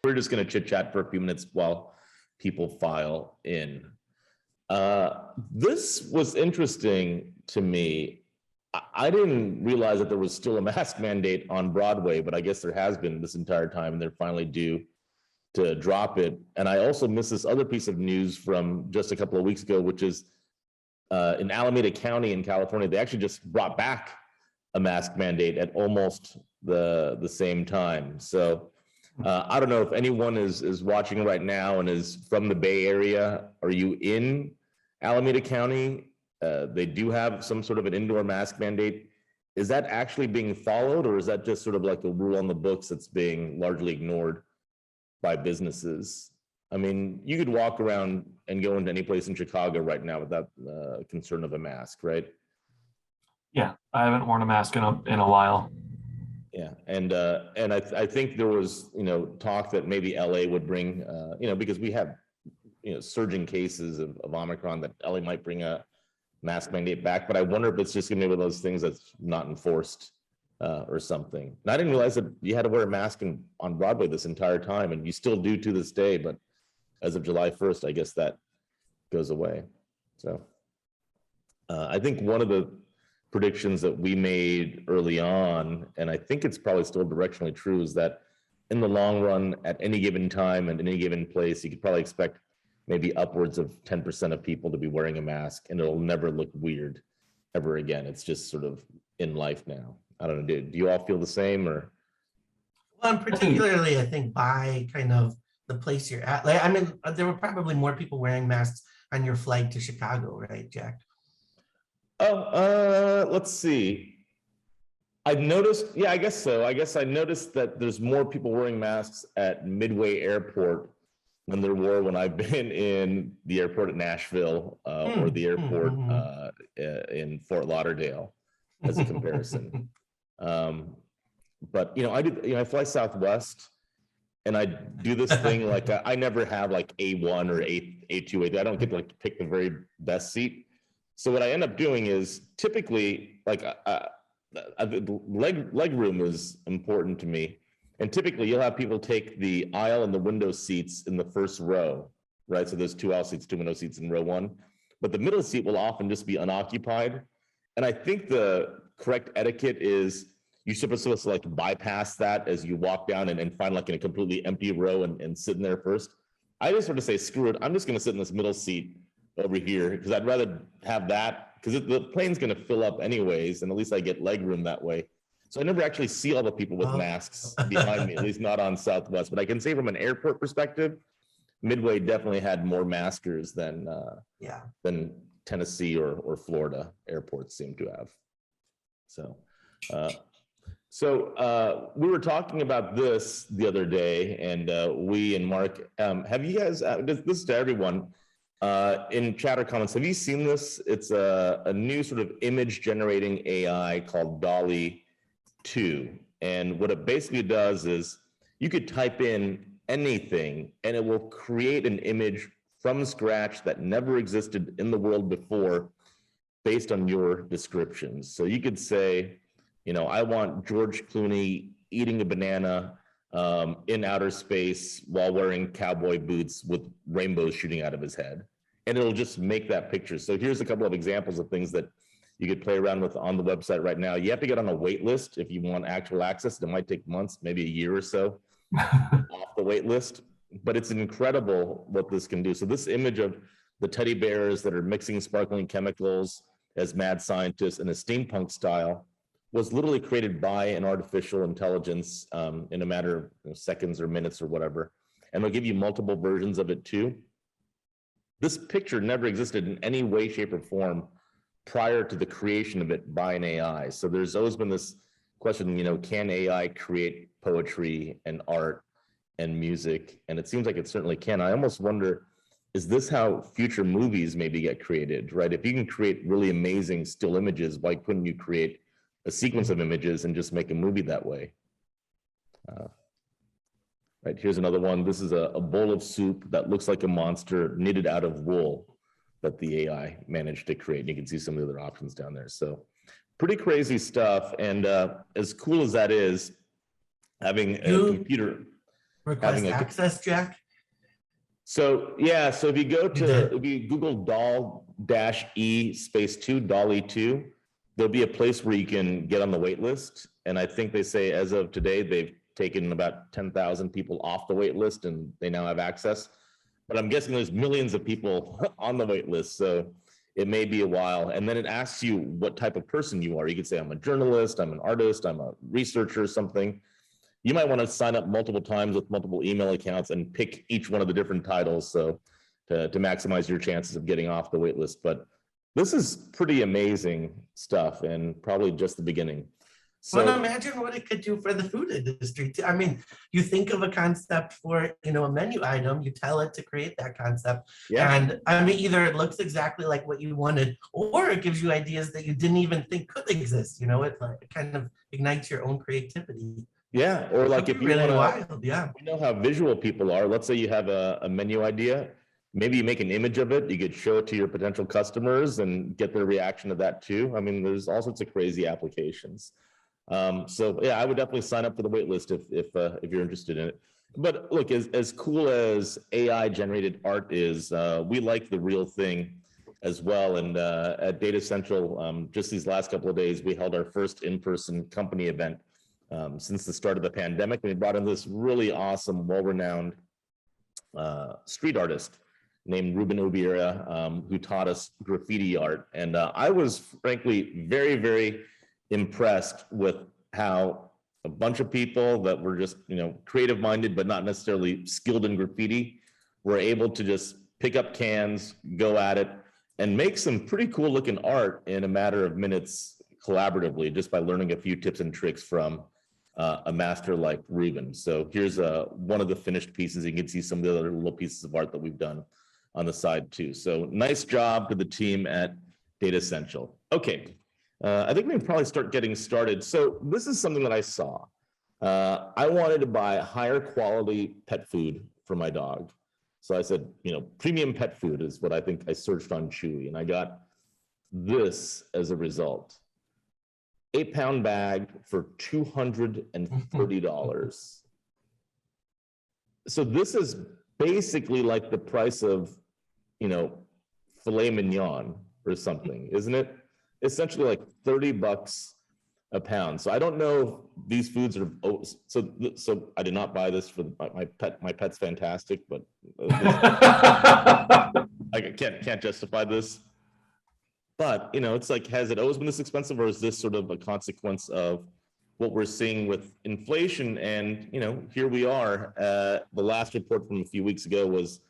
We're just going to chit chat for a few minutes while people file in. This was interesting to me. I didn't realize that there was still a mask mandate on Broadway, but I guess there has been this entire time, and they're finally due to drop it. And I also missed this other piece of news from just a couple of weeks ago, which is in Alameda County in California, they actually just brought back a mask mandate at almost the same time. So I don't know if anyone is watching right now and is from the Bay Area. Are you in Alameda County? They do have some sort of an indoor mask mandate. Is that actually being followed, or is that just sort of like a rule on the books that's being largely ignored by businesses? I mean, you could walk around and go into any place in Chicago right now without concern of a mask, right? Yeah, I haven't worn a mask in a while. Yeah, and I think there was talk that maybe LA would bring because we have surging cases of Omicron, that LA might bring a mask mandate back, but I wonder if it's just gonna be one of those things that's not enforced or something. And I didn't realize that you had to wear a mask on Broadway this entire time, and you still do to this day, but as of July 1st, I guess that goes away. So I think one of the predictions that we made early on, and I think it's probably still directionally true, is that in the long run, at any given time and any given place, you could probably expect maybe upwards of 10% of people to be wearing a mask, and it'll never look weird ever again. It's just sort of in life now. I don't know, do you all feel the same, or? Well, and particularly, I think by kind of the place you're at. Like, I mean, there were probably more people wearing masks on your flight to Chicago, right, Jack? Oh, let's see. I've noticed, yeah, I guess so. I guess I noticed that there's more people wearing masks at Midway Airport than there were when I've been in the airport at Nashville or the airport in Fort Lauderdale, as a comparison. But I fly Southwest, and I do this thing like I never have like A1 or A2. I don't get to like pick the very best seat. So what I end up doing is typically like leg room is important to me, and typically you'll have people take the aisle and the window seats in the first row, right? So there's 2 aisle seats, 2 window seats in row 1, but the middle seat will often just be unoccupied. And I think the correct etiquette is you're supposed to like bypass that as you walk down and find like in a completely empty row and sit in there first. I just sort of say, screw it, I'm just going to sit in this middle seat over here, because I'd rather have that, because the plane's going to fill up anyways, and at least I get leg room that way. So I never actually see all the people with masks behind me, at least not on Southwest. But I can say from an airport perspective, Midway definitely had more maskers than Tennessee or Florida airports seem to have. So we were talking about this the other day, and we and Mark, have you guys, this is to everyone, in chat or comments, have you seen this? It's a new sort of image generating AI called DALL-E 2. And what it basically does is you could type in anything and it will create an image from scratch that never existed in the world before based on your descriptions. So you could say, I want George Clooney eating a banana in outer space while wearing cowboy boots with rainbows shooting out of his head. And it'll just make that picture. So here's a couple of examples of things that you could play around with on the website right now. You have to get on a wait list if you want actual access. It might take months, maybe a year or so off the wait list. But it's incredible what this can do. So this image of the teddy bears that are mixing sparkling chemicals as mad scientists in a steampunk style was literally created by an artificial intelligence in a matter of seconds or minutes or whatever. And they'll give you multiple versions of it too. This picture never existed in any way, shape, or form prior to the creation of it by an AI. So there's always been this question, can AI create poetry and art and music? And it seems like it certainly can. I almost wonder, is this how future movies maybe get created, right? If you can create really amazing still images, why couldn't you create a sequence of images and just make a movie that way? Right, here's another one. This is a bowl of soup that looks like a monster knitted out of wool that the AI managed to create. You can see some of the other options down there. So pretty crazy stuff. And as cool as that is, having a computer Request access, Jack? So yeah, so if you go to, if you Google doll-e space 2, Dolly 2, there'll be a place where you can get on the wait list. And I think they say as of today, they've taken about 10,000 people off the wait list and they now have access. But I'm guessing there's millions of people on the wait list. So it may be a while. And then it asks you what type of person you are. You could say, I'm a journalist, I'm an artist, I'm a researcher, something. You might want to sign up multiple times with multiple email accounts and pick each one of the different titles so to maximize your chances of getting off the wait list. But this is pretty amazing stuff and probably just the beginning. So well, imagine what it could do for the food industry too. I mean, you think of a concept for, you know, a menu item, you tell it to create that concept. yeah, And I mean, either it looks exactly like what you wanted, or it gives you ideas that you didn't even think could exist. You know, it like kind of ignites your own creativity. yeah. Or like if you really want wild, yeah. we know how visual people are. Let's say you have a menu idea. Maybe you make an image of it. You could show it to your potential customers and get their reaction to that too. I mean, there's all sorts of crazy applications. So yeah, I would definitely sign up for the wait list if you're interested in it. But look, as cool as AI generated art is, we like the real thing as well. And at Datassential, just these last couple of days, we held our first in-person company event since the start of the pandemic. And we brought in this really awesome, well-renowned street artist named Ruben Ubiera, who taught us graffiti art. And I was frankly very, very impressed with how a bunch of people that were just, you know, creative minded, but not necessarily skilled in graffiti, were able to just pick up cans, go at it, and make some pretty cool looking art in a matter of minutes collaboratively, just by learning a few tips and tricks from a master like Ruben. So here's one of the finished pieces. You can see some of the other little pieces of art that we've done on the side too. So nice job to the team at Datassential. Okay. I think we can probably start getting started. So this is something that I saw. I wanted to buy higher quality pet food for my dog. So I said, you know, premium pet food is what I think I searched on Chewy, and I got this as a result. 8-pound bag for $230. So this is basically like the price of, you know, filet mignon or something, isn't it? Essentially like $30 a pound. So I don't know if these foods are, so I did not buy this for my pet. My pet's fantastic, but I can't justify this. But, you know, it's like, has it always been this expensive, or is this sort of a consequence of what we're seeing with inflation? And, you know, here we are. The last report from a few weeks ago was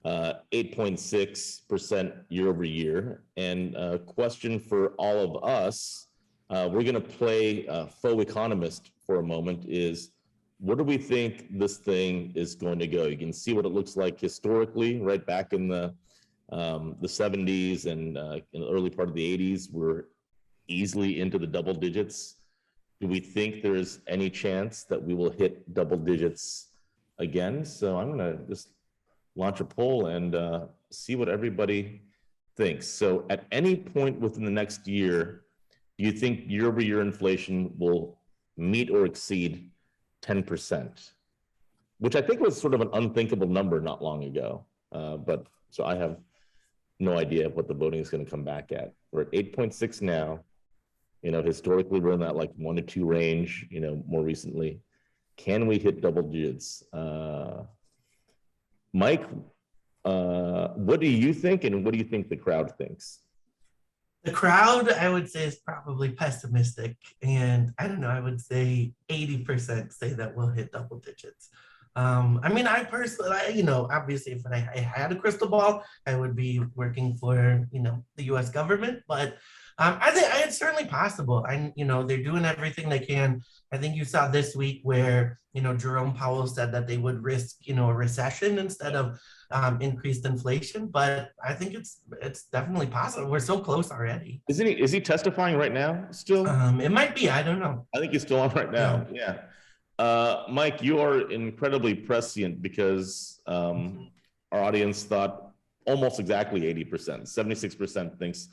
8.6% year over year. And a question for all of us, we're going to play faux economist for a moment, is what do we think this thing is going to go? You can see what it looks like historically, right back in the 70s and in the early part of the 80s, we're easily into the double digits. Do we think there's any chance that we will hit double digits again? So I'm going to just launch a poll and see what everybody thinks. So at any point within the next year, do you think year over year inflation will meet or exceed 10%? Which I think was sort of an unthinkable number not long ago. But so I have no idea what the voting is going to come back at. We're at 8.6 now. You know, historically we're in that like 1 to 2 range, you know, more recently. Can we hit double digits? Mike, what do you think, and what do you think the crowd thinks? The crowd, I would say, is probably pessimistic. And I don't know, I would say 80% say that we'll hit double digits. I mean, I personally, you know, obviously if I had a crystal ball, I would be working for, you know, the US government, but I think it's certainly possible. You know, they're doing everything they can. I think you saw this week where, you know, Jerome Powell said that they would risk, you know, a recession instead of increased inflation. But I think it's definitely possible. We're so close already. Is he testifying right now still? It might be. I don't know. I think he's still on right now. Yeah. Mike, you are incredibly prescient because our audience thought almost exactly 80%. 76% thinks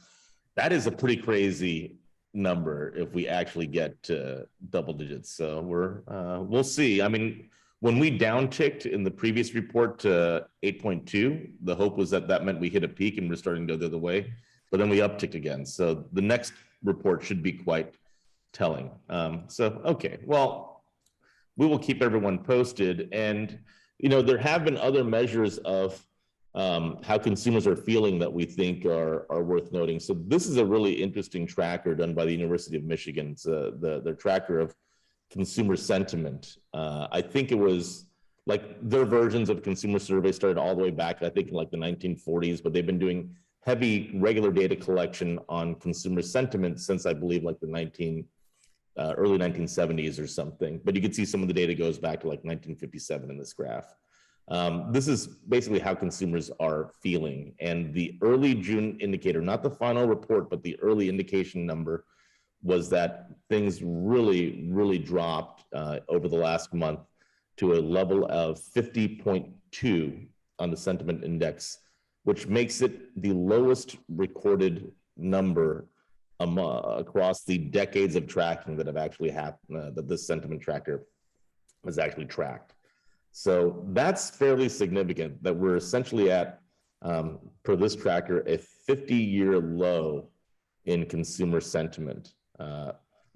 that is a pretty crazy number if we actually get to double digits. So we'll see. I mean, when we downticked in the previous report to 8.2, the hope was that that meant we hit a peak and we're starting to go the other way, but then we upticked again. So the next report should be quite telling. Okay, well, we will keep everyone posted. And, there have been other measures of how consumers are feeling that we think are worth noting. So this is a really interesting tracker done by the University of Michigan. It's the tracker of consumer sentiment. I think it was like their versions of consumer surveys started all the way back, I think in like the 1940s, but they've been doing heavy regular data collection on consumer sentiment since I believe like the early 1970s or something. But you can see some of the data goes back to like 1957 in this graph. This is basically how consumers are feeling. And the early June indicator, not the final report, but the early indication number was that things really, really dropped over the last month to a level of 50.2 on the sentiment index, which makes it the lowest recorded number across the decades of tracking that have actually happened, that this sentiment tracker has actually tracked. So that's fairly significant that we're essentially at, per this tracker, a 50-year low in consumer sentiment.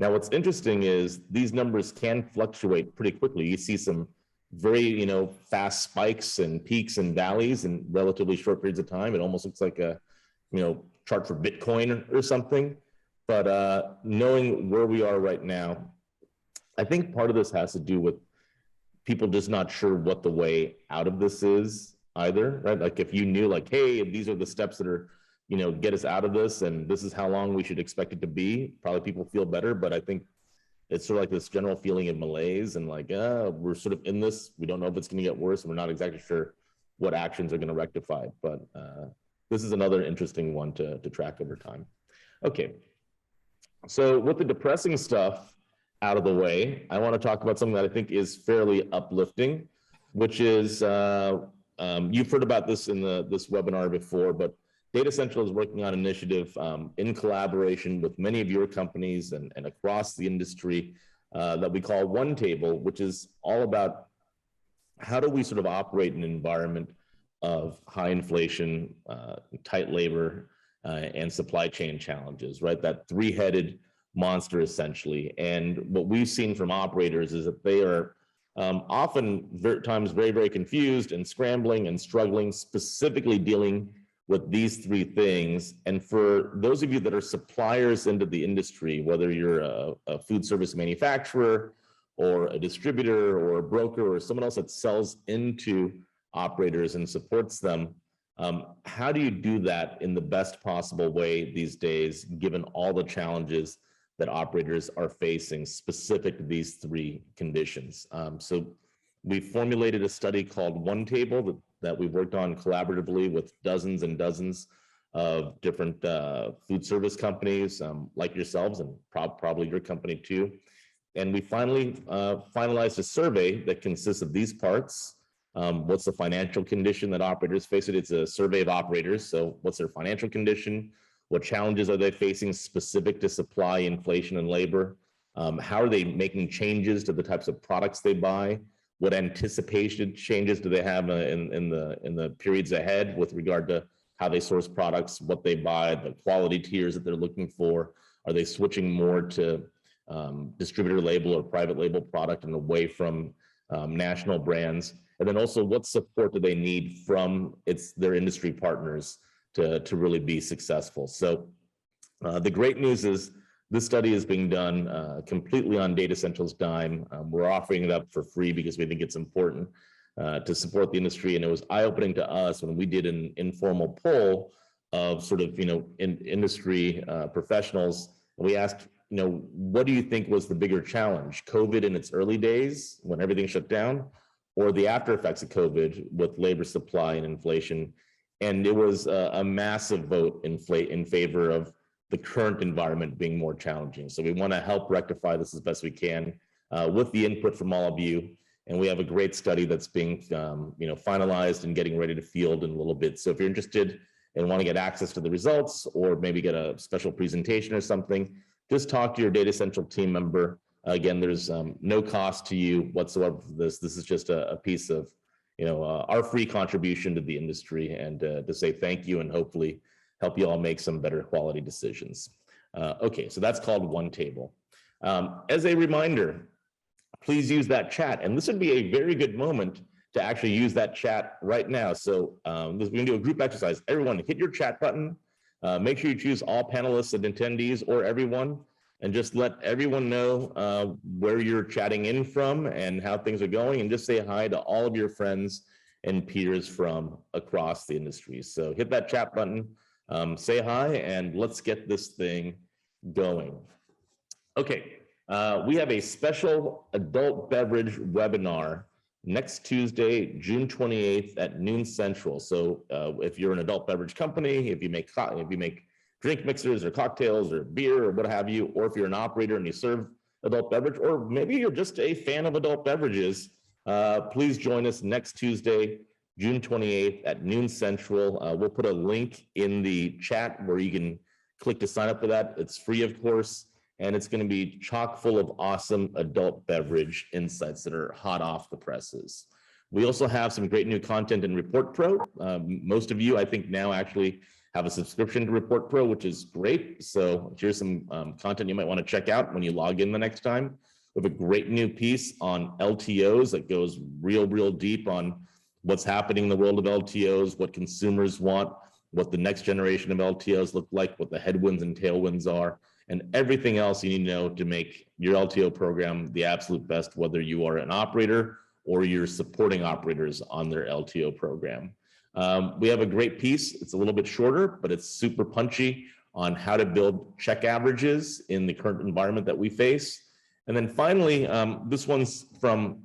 Now, what's interesting is these numbers can fluctuate pretty quickly. You see some very, fast spikes and peaks and valleys in relatively short periods of time. It almost looks like a, chart for Bitcoin or something. But knowing where we are right now, I think part of this has to do with people just not sure what the way out of this is either, right? Like if you knew like, hey, these are the steps that are, get us out of this and this is how long we should expect it to be, probably people feel better. But I think it's sort of like this general feeling of malaise and like, we're sort of in this, we don't know if it's going to get worse and we're not exactly sure what actions are going to rectify it. But this is another interesting one to track over time. Okay. So with the depressing stuff out of the way, I want to talk about something that I think is fairly uplifting, which is, you've heard about this in this webinar before, but Datassential is working on an initiative in collaboration with many of your companies and across the industry that we call One Table, which is all about how do we sort of operate in an environment of high inflation, tight labor, and supply chain challenges, right? That three-headed monster essentially. And what we've seen from operators is that they are times very, very confused and scrambling and struggling, specifically dealing with these three things. And for those of you that are suppliers into the industry, whether you're a food service manufacturer or a distributor or a broker or someone else that sells into operators and supports them, how do you do that in the best possible way these days, given all the challenges that operators are facing specific to these three conditions? So we formulated a study called One Table that we've worked on collaboratively with dozens and dozens of different food service companies like yourselves and probably your company too. And we finally finalized a survey that consists of these parts. What's the financial condition that operators face? It's a survey of operators. So what's their financial condition? What challenges are they facing specific to supply, inflation, and labor? How are they making changes to the types of products they buy? What anticipated changes do they have in the periods ahead with regard to how they source products, what they buy, the quality tiers that they're looking for? Are they switching more to distributor label or private label product and away from national brands? And then also, what support do they need from their industry partners to really be successful? So the great news is this study is being done completely on Datassential's dime. We're offering it up for free because we think it's important to support the industry. And it was eye-opening to us when we did an informal poll of sort of, industry professionals. And we asked, what do you think was the bigger challenge? COVID in its early days when everything shut down, or the after effects of COVID with labor supply and inflation? And it was a massive vote in favor of the current environment being more challenging. So we want to help rectify this as best we can with the input from all of you. And we have a great study that's being finalized and getting ready to field in a little bit. So if you're interested and want to get access to the results or maybe get a special presentation or something, just talk to your Datassential team member Again, there's no cost to you whatsoever for this. This is just a piece of, our free contribution to the industry, and to say thank you and hopefully help you all make some better quality decisions. Okay, so that's called One Table. As a reminder, please use that chat, and this would be a very good moment to actually use that chat right now. So we're gonna do a group exercise. Everyone hit your chat button. Make sure you choose all panelists and attendees or everyone, and just let everyone know where you're chatting in from and how things are going, and just say hi to all of your friends and peers from across the industry. So hit that chat button, say hi, and let's get this thing going. Okay, we have a special adult beverage webinar next Tuesday, June 28th at noon Central. So if you're an adult beverage company, if you make drink mixers or cocktails or beer or what have you, or if you're an operator and you serve adult beverage, or maybe you're just a fan of adult beverages, please join us next Tuesday, June 28th at noon Central. We'll put a link in the chat where you can click to sign up for that. It's free, of course, and it's going to be chock full of awesome adult beverage insights that are hot off the presses. We also have some great new content in Report Pro. Most of you, I think, now actually have a subscription to Report Pro, which is great. So here's some content you might want to check out when you log in the next time. We have a great new piece on LTOs that goes real deep on what's happening in the world of LTOs, what consumers want, what the next generation of LTOs look like, what the headwinds and tailwinds are, and everything else you need to know to make your LTO program the absolute best, whether you are an operator or you're supporting operators on their LTO program. We have a great piece. It's a little bit shorter, but it's super punchy on how to build check averages in the current environment that we face. And then finally, this one's from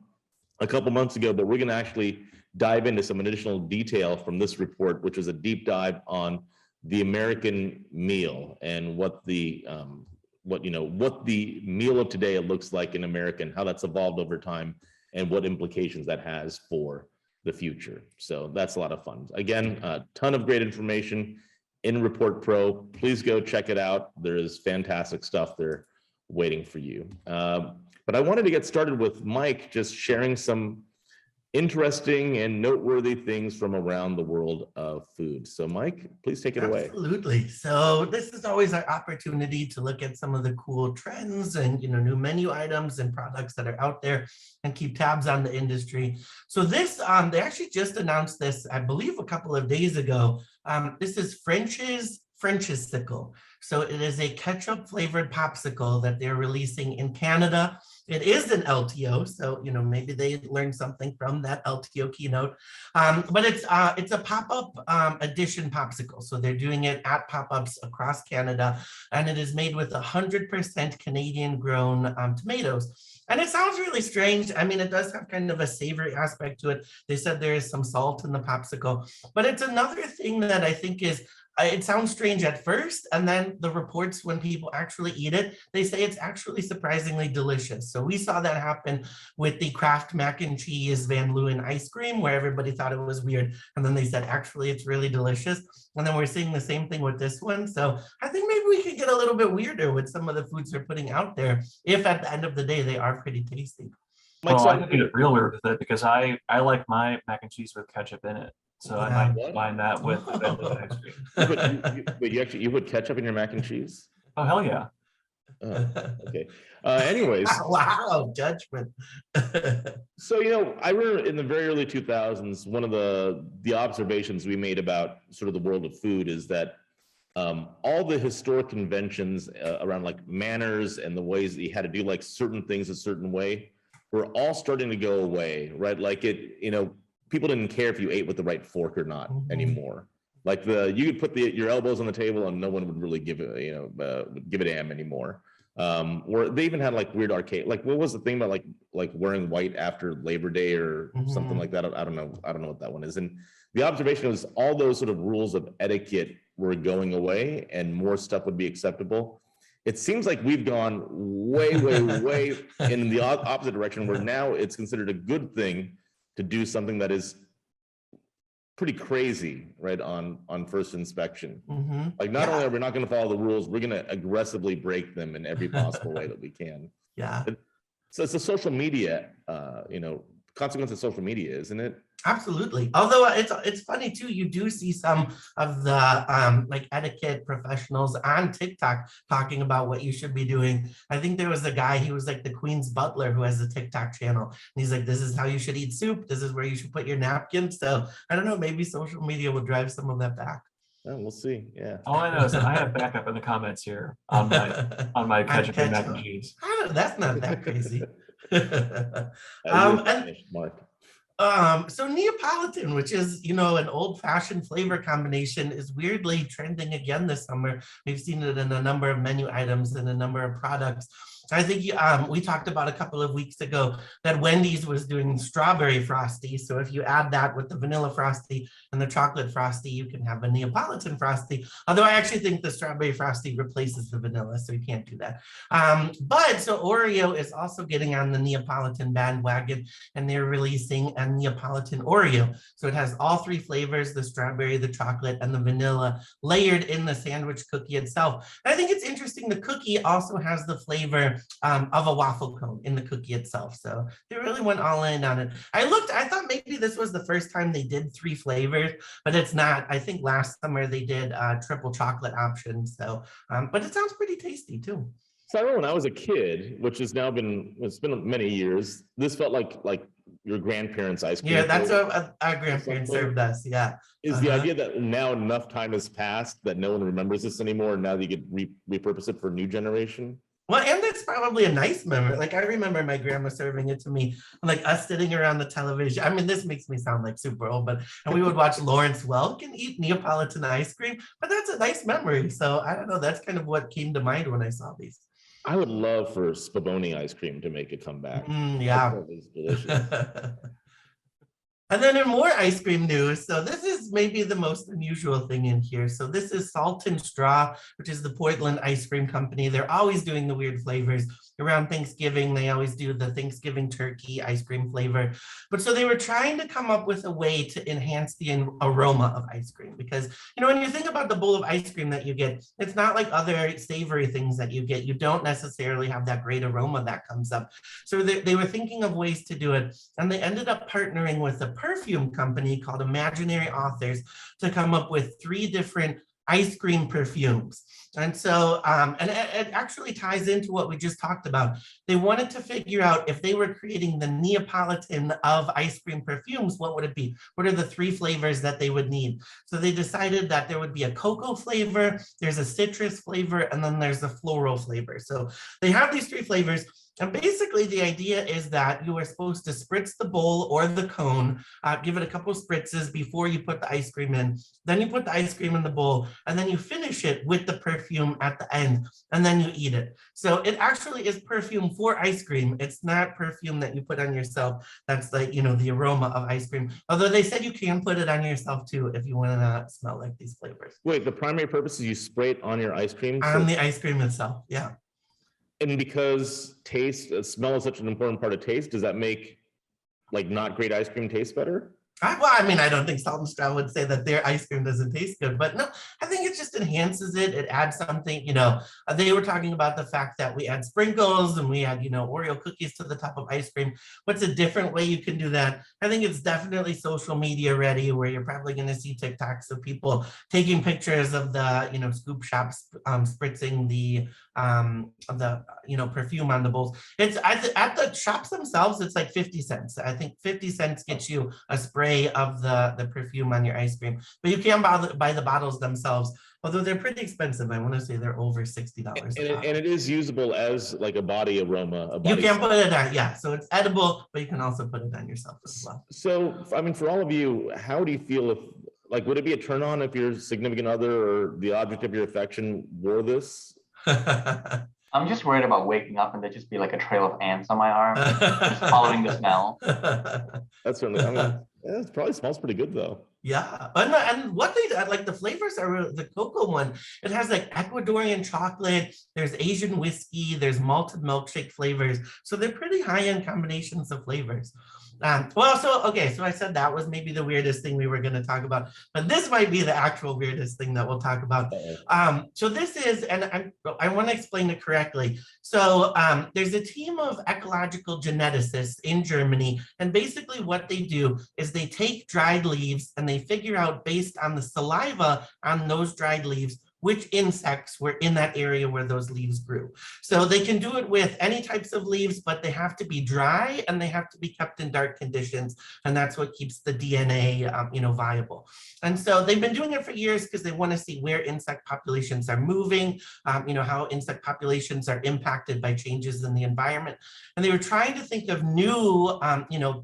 a couple months ago, but we're going to actually dive into some additional detail from this report, which is a deep dive on the American meal and what the meal of today looks like in America and how that's evolved over time and what implications that has for the future. So that's a lot of fun. Again, a ton of great information in Report Pro. Please go check it out. There is fantastic stuff there waiting for you. But I wanted to get started with Mike just sharing some interesting and noteworthy things from around the world of food. So Mike, please take it away. Absolutely. So this is always our opportunity to look at some of the cool trends and new menu items and products that are out there and keep tabs on the industry. So this, they actually just announced this, I believe, a couple of days ago. This is French's Sickle. So it is a ketchup flavored popsicle that they're releasing in Canada. It is an LTO, so maybe they learned something from that LTO keynote. But it's a pop-up edition popsicle. So they're doing it at pop-ups across Canada, and it is made with 100% Canadian-grown tomatoes. And it sounds really strange. I mean, it does have kind of a savory aspect to it. They said there is some salt in the popsicle, but it's another thing that I think is, it sounds strange at first, and then the reports when people actually eat it, they say it's actually surprisingly delicious. So we saw that happen with the Kraft mac and cheese Van Leeuwen ice cream, where everybody thought it was weird, and then they said actually it's really delicious. And then we're seeing the same thing with this one. So I think maybe we could get a little bit weirder with some of the foods they're putting out there, if at the end of the day they are pretty tasty. Well, I could get real weird with it because I like my mac and cheese with ketchup in it. So I might combine that with the Van Leeuwen ice cream. But you put ketchup in your mac and cheese? Oh, hell yeah. Okay. Anyways. Wow, judgment. So, I remember in the very early 2000s, one of the observations we made about sort of the world of food is that all the historic conventions around like manners and the ways that you had to do like certain things a certain way were all starting to go away, right? Like people didn't care if you ate with the right fork or not anymore. Like you could put your elbows on the table and no one would really give a damn anymore. Or they even had like weird arcade, like what was the thing about like wearing white after Labor Day or something like that? I don't know what that one is. And the observation was all those sort of rules of etiquette were going away and more stuff would be acceptable. It seems like we've gone way in the opposite direction, where now it's considered a good thing to do something that is pretty crazy, right, on first inspection. Mm-hmm. Like, not only are we not going to follow the rules, we're going to aggressively break them in every possible way that we can. Yeah. So it's a social media, consequence of social media, isn't it? Absolutely. Although it's funny too, you do see some of the like etiquette professionals on TikTok talking about what you should be doing. I think there was a guy, he was like the Queen's butler who has a TikTok channel. And he's like, this is how you should eat soup. This is where you should put your napkin. So I don't know, maybe social media will drive some of that back. Oh, we'll see. Yeah. All I know is that I have backup in the comments here on my ketchup and mac and cheese. I don't know, that's not that crazy. Mark. So Neapolitan, which is, an old-fashioned flavor combination, is weirdly trending again this summer. We've seen it in a number of menu items and a number of products. I think we talked about a couple of weeks ago that Wendy's was doing strawberry frosty. So if you add that with the vanilla frosty and the chocolate frosty, you can have a Neapolitan frosty. Although I actually think the strawberry frosty replaces the vanilla, so you can't do that. But so Oreo is also getting on the Neapolitan bandwagon, and they're releasing a Neapolitan Oreo. So it has all three flavors, the strawberry, the chocolate, and the vanilla layered in the sandwich cookie itself. And I think it's interesting, the cookie also has the flavor of a waffle cone in the cookie itself. So they really went all in on it. I thought maybe this was the first time they did three flavors, but it's not. I think last summer they did triple chocolate options. So, but it sounds pretty tasty too. So I remember when I was a kid, which has now it's been many years, this felt like your grandparents' ice cream. Yeah, that's what our grandparents served us. Yeah. Is the idea that now enough time has passed that no one remembers this anymore, and now you could repurpose it for a new generation? Well, and it's probably a nice memory. Like, I remember my grandma serving it to me, like us sitting around the television. I mean, this makes me sound like super old, and we would watch Lawrence Welk and eat Neapolitan ice cream, but that's a nice memory. So I don't know, that's kind of what came to mind when I saw these. I would love for Spaboni ice cream to make a comeback. Yeah. Delicious. And then in more ice cream news, so this is maybe the most unusual thing in here. So this is Salt and Straw, which is the Portland ice cream company. They're always doing the weird flavors. Around Thanksgiving, they always do the Thanksgiving turkey ice cream flavor. But so they were trying to come up with a way to enhance the aroma of ice cream. Because, when you think about the bowl of ice cream that you get, it's not like other savory things that you get. You don't necessarily have that great aroma that comes up. So they were thinking of ways to do it. And they ended up partnering with a perfume company called Imaginary Authors to come up with 3 different ice cream perfumes. And so, and it actually ties into what we just talked about. They wanted to figure out if they were creating the Neapolitan of ice cream perfumes, what would it be? What are the 3 flavors that they would need? So they decided that there would be a cocoa flavor, there's a citrus flavor, and then there's a floral flavor. So they have these 3 flavors. And basically the idea is that you are supposed to spritz the bowl or the cone, give it a couple of spritzes before you put the ice cream in. Then you put the ice cream in the bowl, and then you finish it with the perfume at the end, and then you eat it. So it actually is perfume for ice cream. It's not perfume that you put on yourself. That's like, the aroma of ice cream. Although they said you can put it on yourself too if you want to smell like these flavors. Wait, the primary purpose is you spray it on your ice cream? On the ice cream itself, yeah. And because smell is such an important part of taste, does that make not great ice cream taste better? I don't think Salt and Straw would say that their ice cream doesn't taste good, but no, I think it just enhances it. It adds something, they were talking about the fact that we add sprinkles and we add, Oreo cookies to the top of ice cream. What's a different way you can do that? I think it's definitely social media ready, where you're probably going to see TikToks of people taking pictures of the, scoop shops spritzing the perfume on the bowls. It's at the shops themselves, it's like 50 cents. I think 50 cents gets you a spray of the perfume on your ice cream, but you can buy the bottles themselves, although they're pretty expensive. I want to say they're over $60. And it is usable as like a body aroma. You can put it on, yeah. So it's edible, but you can also put it on yourself as well. So, for all of you, how do you feel if, would it be a turn on if your significant other or the object of your affection wore this? I'm just worried about waking up and there just be like a trail of ants on my arm, just following the smell. That's certainly, it probably smells pretty good though. Yeah, and what they like, the flavors are the cocoa one. It has like Ecuadorian chocolate, there's Asian whiskey, there's malted milkshake flavors. So they're pretty high-end combinations of flavors. So I said that was maybe the weirdest thing we were going to talk about, but this might be the actual weirdest thing that we'll talk about. So this is, and I want to explain it correctly. So there's a team of ecological geneticists in Germany, and basically what they do is they take dried leaves and they figure out, based on the saliva on those dried leaves, which insects were in that area where those leaves grew. So they can do it with any types of leaves, but they have to be dry and they have to be kept in dark conditions. And that's what keeps the DNA viable. And so they've been doing it for years because they want to see where insect populations are moving, how insect populations are impacted by changes in the environment. And they were trying to think of new,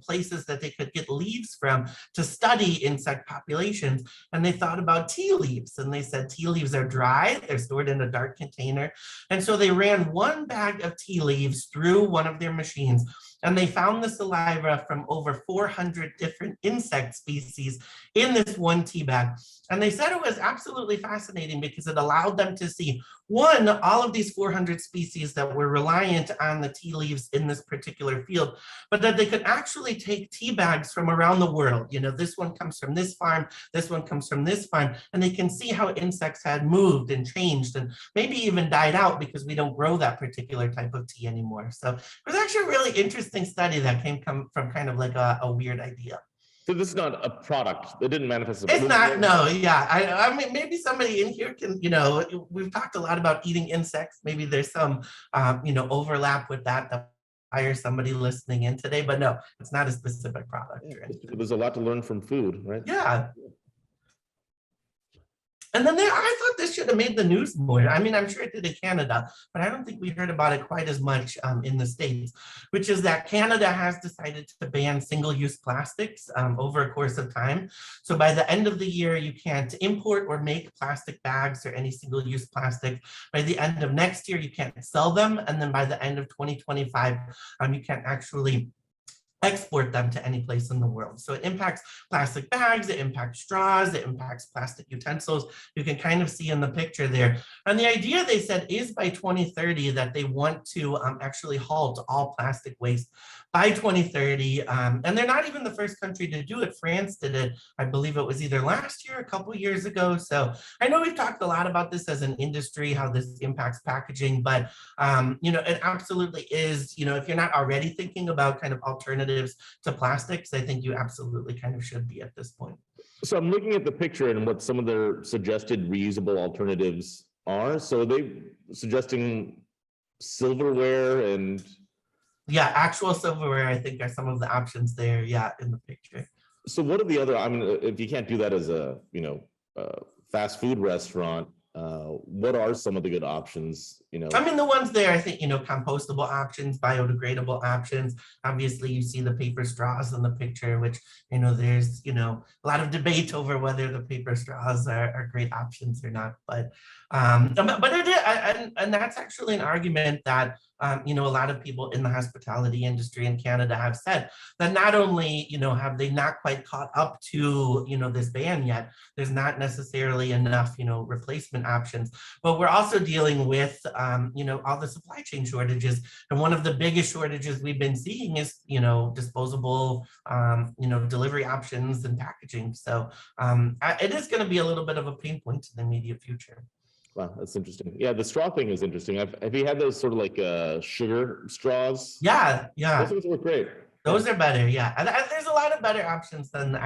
places that they could get leaves from to study insect populations. And they thought about tea leaves, and they said tea leaves are dry, they're stored in a dark container. And so they ran one bag of tea leaves through one of their machines, and they found the saliva from over 400 different insect species in this one tea bag. And they said it was absolutely fascinating because it allowed them to see, one, all of these 400 species that were reliant on the tea leaves in this particular field, but that they could actually take tea bags from around the world. This one comes from this farm, this one comes from this farm, and they can see how insects had moved and changed and maybe even died out because we don't grow that particular type of tea anymore. So it was actually a really interesting study that came from kind of like a weird idea. So this is not a product. It didn't manifest. It's not, no, yeah. I mean, maybe somebody in here can, we've talked a lot about eating insects. Maybe there's some, overlap with that hire somebody listening in today, but no, it's not a specific product. There's a lot to learn from food, right? Yeah. And then I thought this should have made the news more. I mean, I'm sure it did in Canada, but I don't think we heard about it quite as much in the States, which is that Canada has decided to ban single-use plastics over a course of time. So by the end of the year, you can't import or make plastic bags or any single-use plastic. By the end of next year, you can't sell them. And then by the end of 2025, you can't actually export them to any place in the world. So it impacts plastic bags, it impacts straws, it impacts plastic utensils. You can kind of see in the picture there. And the idea, they said, is by 2030 that they want to actually halt all plastic waste by 2030. And they're not even the first country to do it. France did it, I believe it was either last year, a couple of years ago. So I know we've talked a lot about this as an industry, how this impacts packaging, but it absolutely is, if you're not already thinking about kind of alternatives to plastics, I think you absolutely kind of should be at this point. So I'm looking at the picture and what some of their suggested reusable alternatives are. So are they suggesting silverware and? Yeah, actual silverware, I think, are some of the options there, yeah, in the picture. So what are the other, I mean, if you can't do that as a, fast food restaurant, what are some of the good options? I mean, the ones there, I think, compostable options, biodegradable options. Obviously, you see the paper straws in the picture, which, there's, a lot of debate over whether the paper straws are great options or not. But it is, and that's actually an argument that, a lot of people in the hospitality industry in Canada have said that not only, have they not quite caught up to, this ban yet, there's not necessarily enough, replacement options, but we're also dealing with, all the supply chain shortages. And one of the biggest shortages we've been seeing is, disposable, delivery options and packaging. So it is going to be a little bit of a pain point in the immediate future. Wow, that's interesting. Yeah, the straw thing is interesting. Have you had those sort of like sugar straws? Yeah. Those work great. Those are better, yeah. And there's a lot of better options than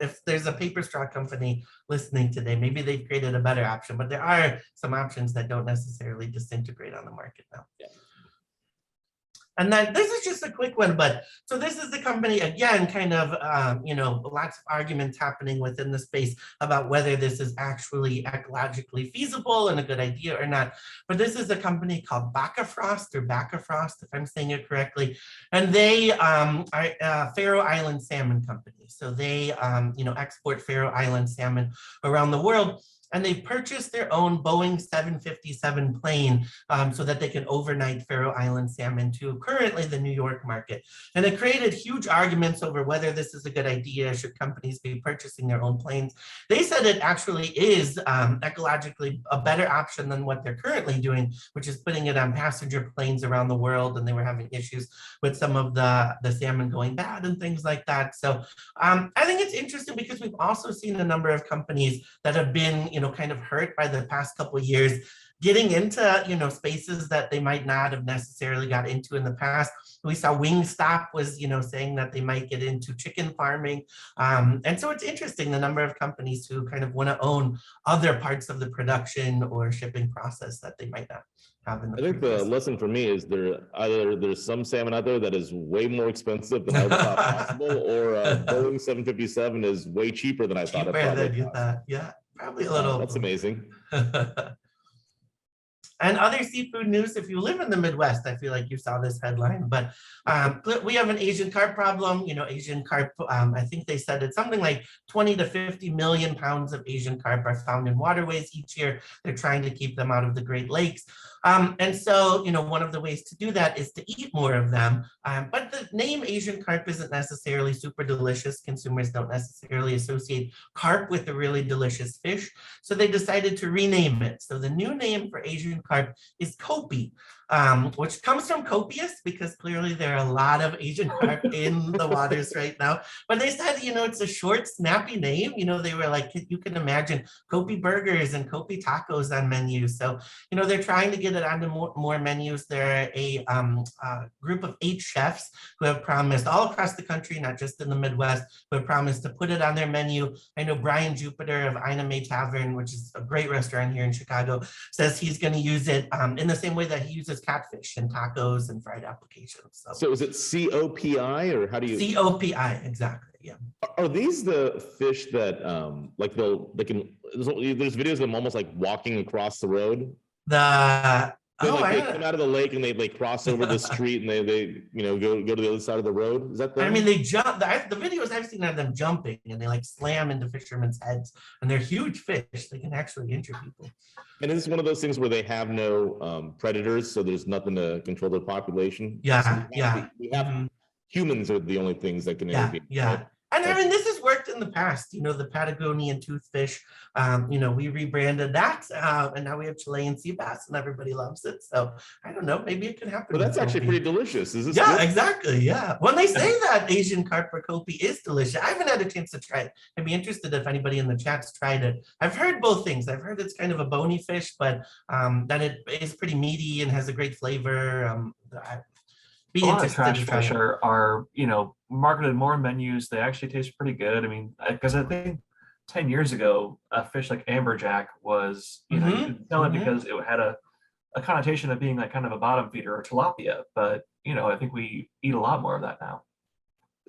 if there's a paper straw company listening today, maybe they've created a better option, but there are some options that don't necessarily disintegrate on the market now. Yeah. And then this is just a quick one, but so this is the company, again, kind of, lots of arguments happening within the space about whether this is actually ecologically feasible and a good idea or not. But this is a company called Bakkafrost, if I'm saying it correctly. And they are a Faroe Island salmon company. So they, export Faroe Island salmon around the world. and they've purchased their own Boeing 757 plane so that they can overnight Faroe Island salmon to currently the New York market. And it created huge arguments over whether this is a good idea. Should companies be purchasing their own planes? They said it actually is ecologically a better option than what they're currently doing, which is putting it on passenger planes around the world. And they were having issues with some of the salmon going bad and things like that. So I think it's interesting because we've also seen a number of companies that have been, kind of hurt by the past couple of years, getting into, spaces that they might not have necessarily got into in the past. We saw Wingstop was, saying that they might get into chicken farming. And so it's interesting, the number of companies who kind of want to own other parts of the production or shipping process that they might not have in the I think the lesson for me is there's some salmon out there that is way more expensive than I ever thought possible, or Boeing 757 is way cheaper than I thought. Cheaper than you thought, yeah. Probably a little. That's amazing. And other seafood news, if you live in the Midwest, I feel like you saw this headline, but we have an Asian carp problem. Asian carp, I think they said it's something like 20 to 50 million pounds of Asian carp are found in waterways each year. They're trying to keep them out of the Great Lakes. And so, one of the ways to do that is to eat more of them. But the name Asian carp isn't necessarily super delicious. Consumers don't necessarily associate carp with a really delicious fish. So they decided to rename it. So the new name for Asian carp is kopi, which comes from copious because clearly there are a lot of Asian carp in the waters right now. But they said, it's a short, snappy name. They were like, you can imagine kopi burgers and kopi tacos on menus. So, they're trying to get it onto more menus. There are a group of 8 chefs who have promised all across the country, not just in the Midwest, who have promised to put it on their menu. I know Brian Jupiter of Ina May Tavern, which is a great restaurant here in Chicago, says he's going to use it in the same way that he uses catfish and tacos and fried applications. So is it COPI, or how do you? COPI, exactly. Yeah. Are these the fish that there's videos of them almost like walking across the road? They come out of the lake and they cross over the street and they go to the other side of the road. Is that them? I mean, they jump. The videos I've seen of them jumping and they slam into fishermen's heads, and they're huge fish. They can actually injure people. And is this one of those things where they have no predators, so there's nothing to control their population? Yeah, we have humans are the only things that can intervene. Yeah. Right? And I mean, this has worked in the past, the Patagonian toothfish, we rebranded that and now we have Chilean sea bass and everybody loves it. So I don't know, maybe it can happen. But that's actually pretty delicious. Is this good? Exactly. Yeah. When they say that Asian carp or kopi is delicious, I haven't had a chance to try it. I'd be interested if anybody in the chat's tried it. I've heard both things. I've heard it's kind of a bony fish, but that it is pretty meaty and has a great flavor. A lot of trash fish are marketed more on menus. They actually taste pretty good. I mean, because I think 10 years ago, a fish like amberjack was, you could tell it because it had a connotation of being like kind of a bottom feeder, or tilapia. But, I think we eat a lot more of that now.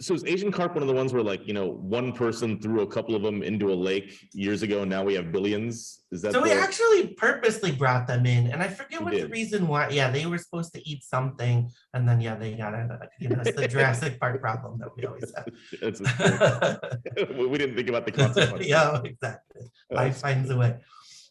So is Asian carp one of the ones where one person threw a couple of them into a lake years ago and now we have billions? Is that so? We actually purposely brought them in, and I forget what the reason why. Yeah, they were supposed to eat something, and then they got it's the Jurassic Park problem that we always have. We didn't think about the consequences. Yeah, exactly. Life finds a way.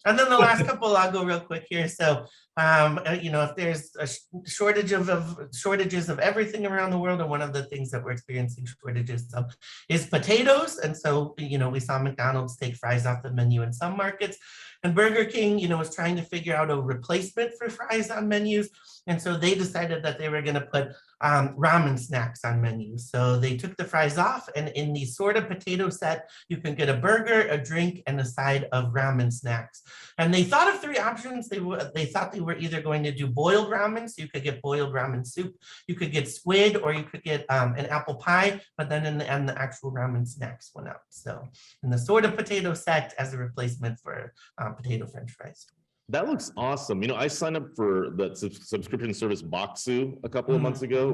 And then the last couple, I'll go real quick here. So, if there's a shortages of everything around the world, and one of the things that we're experiencing shortages of is potatoes. And so, we saw McDonald's take fries off the menu in some markets, and Burger King, was trying to figure out a replacement for fries on menus. And so they decided that they were going to put ramen snacks on menus. So they took the fries off, and in the sort of potato set, you can get a burger, a drink, and a side of ramen snacks. And they thought of 3 options. They thought they were either going to do boiled ramen, so you could get boiled ramen soup, you could get squid, or you could get an apple pie. But then in the end, the actual ramen snacks went out. So in the sort of potato set as a replacement for potato French fries. That looks awesome. I signed up for the subscription service Bokksu a couple of months ago,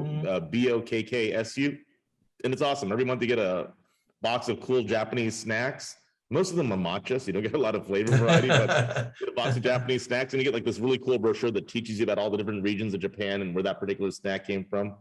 BOKKSU, and it's awesome. Every month you get a box of cool Japanese snacks. Most of them are matcha, so you don't get a lot of flavor variety, but you get a box of Japanese snacks, and you get this really cool brochure that teaches you about all the different regions of Japan and where that particular snack came from.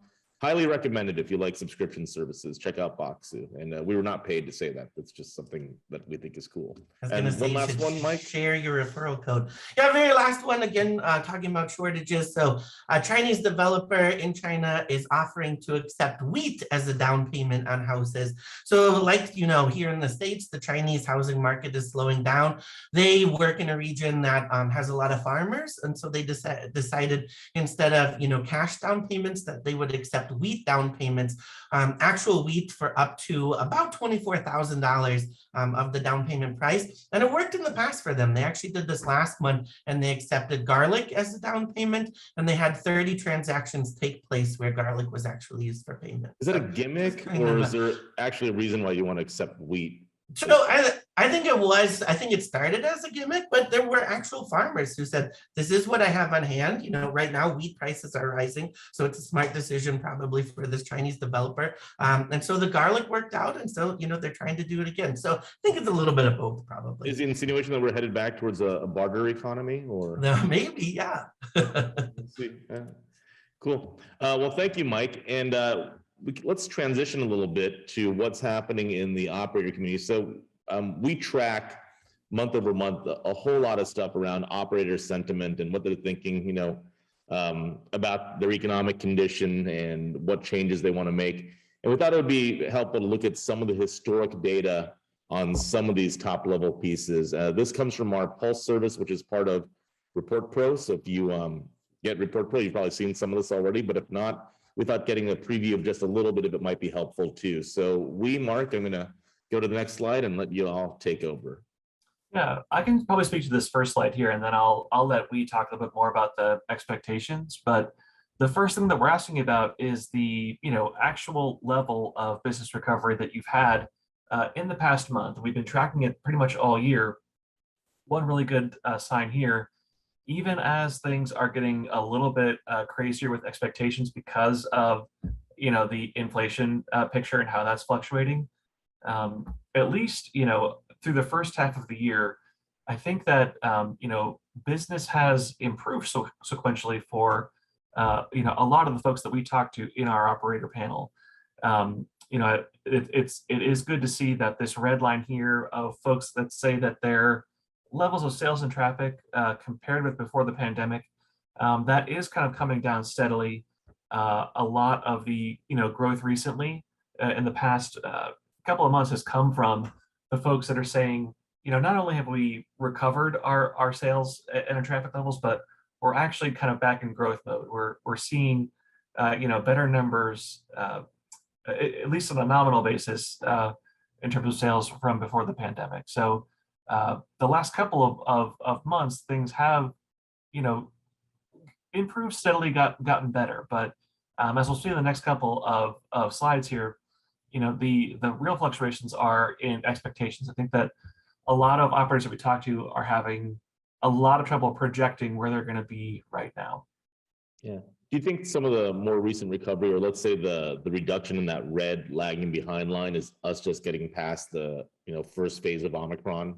highly recommended if you like subscription services. Check out Boxu. And we were not paid to say that. That's just something that we think is cool. I was going to say, one last one, Mike. Share your referral code. Yeah, very last one again, talking about shortages. So a Chinese developer in China is offering to accept wheat as a down payment on houses. So like, you know, here in the States, the Chinese housing market is slowing down. They work in a region that has a lot of farmers. And so they decided instead of, you know, cash down payments that they would accept wheat down payments, actual wheat for up to about $24,000 of the down payment price. And it worked in the past for them. They actually did this last month and they accepted garlic as a down payment. And they had 30 transactions take place where garlic was actually used for payment. Is that a gimmick or is there actually a reason why you want to accept wheat? So I think it was, I think it started as a gimmick, but there were actual farmers who said, this is what I have on hand. You know, right now wheat prices are rising. So it's a smart decision probably for this Chinese developer. And so the garlic worked out. And so, you know, they're trying to do it again. So I think it's a little bit of both probably. Is the insinuation that we're headed back towards a barter economy or? No, maybe, yeah. Let's see. Yeah. Cool. Well, thank you, Mike. And let's transition a little bit to what's happening in the operator community. So we track month over month a whole lot of stuff around operator sentiment and what they're thinking, you know, about their economic condition and what changes they want to make. And we thought it would be helpful to look at some of the historic data on some of these top level pieces. This comes from our Pulse service, which is part of Report Pro. So if you get Report Pro, you've probably seen some of this already, but if not, we thought getting a preview of just a little bit of it might be helpful too. So Mark, I'm going to go to the next slide and let you all take over. Yeah, I can probably speak to this first slide here, and then I'll let we talk a little bit more about the expectations. But the first thing that we're asking about is the actual level of business recovery that you've had in the past month. We've been tracking it pretty much all year. One really good sign here, even as things are getting a little bit crazier with expectations because of the inflation picture and how that's fluctuating, at least through the first half of the year, I think that business has improved sequentially for a lot of the folks that we talked to in our operator panel. It is good to see that this red line here of folks that say that their levels of sales and traffic compared with before the pandemic, that is kind of coming down steadily. A lot of the growth recently in the past couple of months has come from the folks that are saying, not only have we recovered our sales and our traffic levels, but we're actually kind of back in growth mode. We're seeing better numbers, at least on a nominal basis, in terms of sales from before the pandemic. So the last couple of months, things have, improved steadily, gotten better. But as we'll see in the next couple of slides here, the real fluctuations are in expectations. I think that a lot of operators that we talk to are having a lot of trouble projecting where they're going to be right now. Yeah. Do you think some of the more recent recovery, or let's say the reduction in that red lagging behind line, is us just getting past the first phase of Omicron?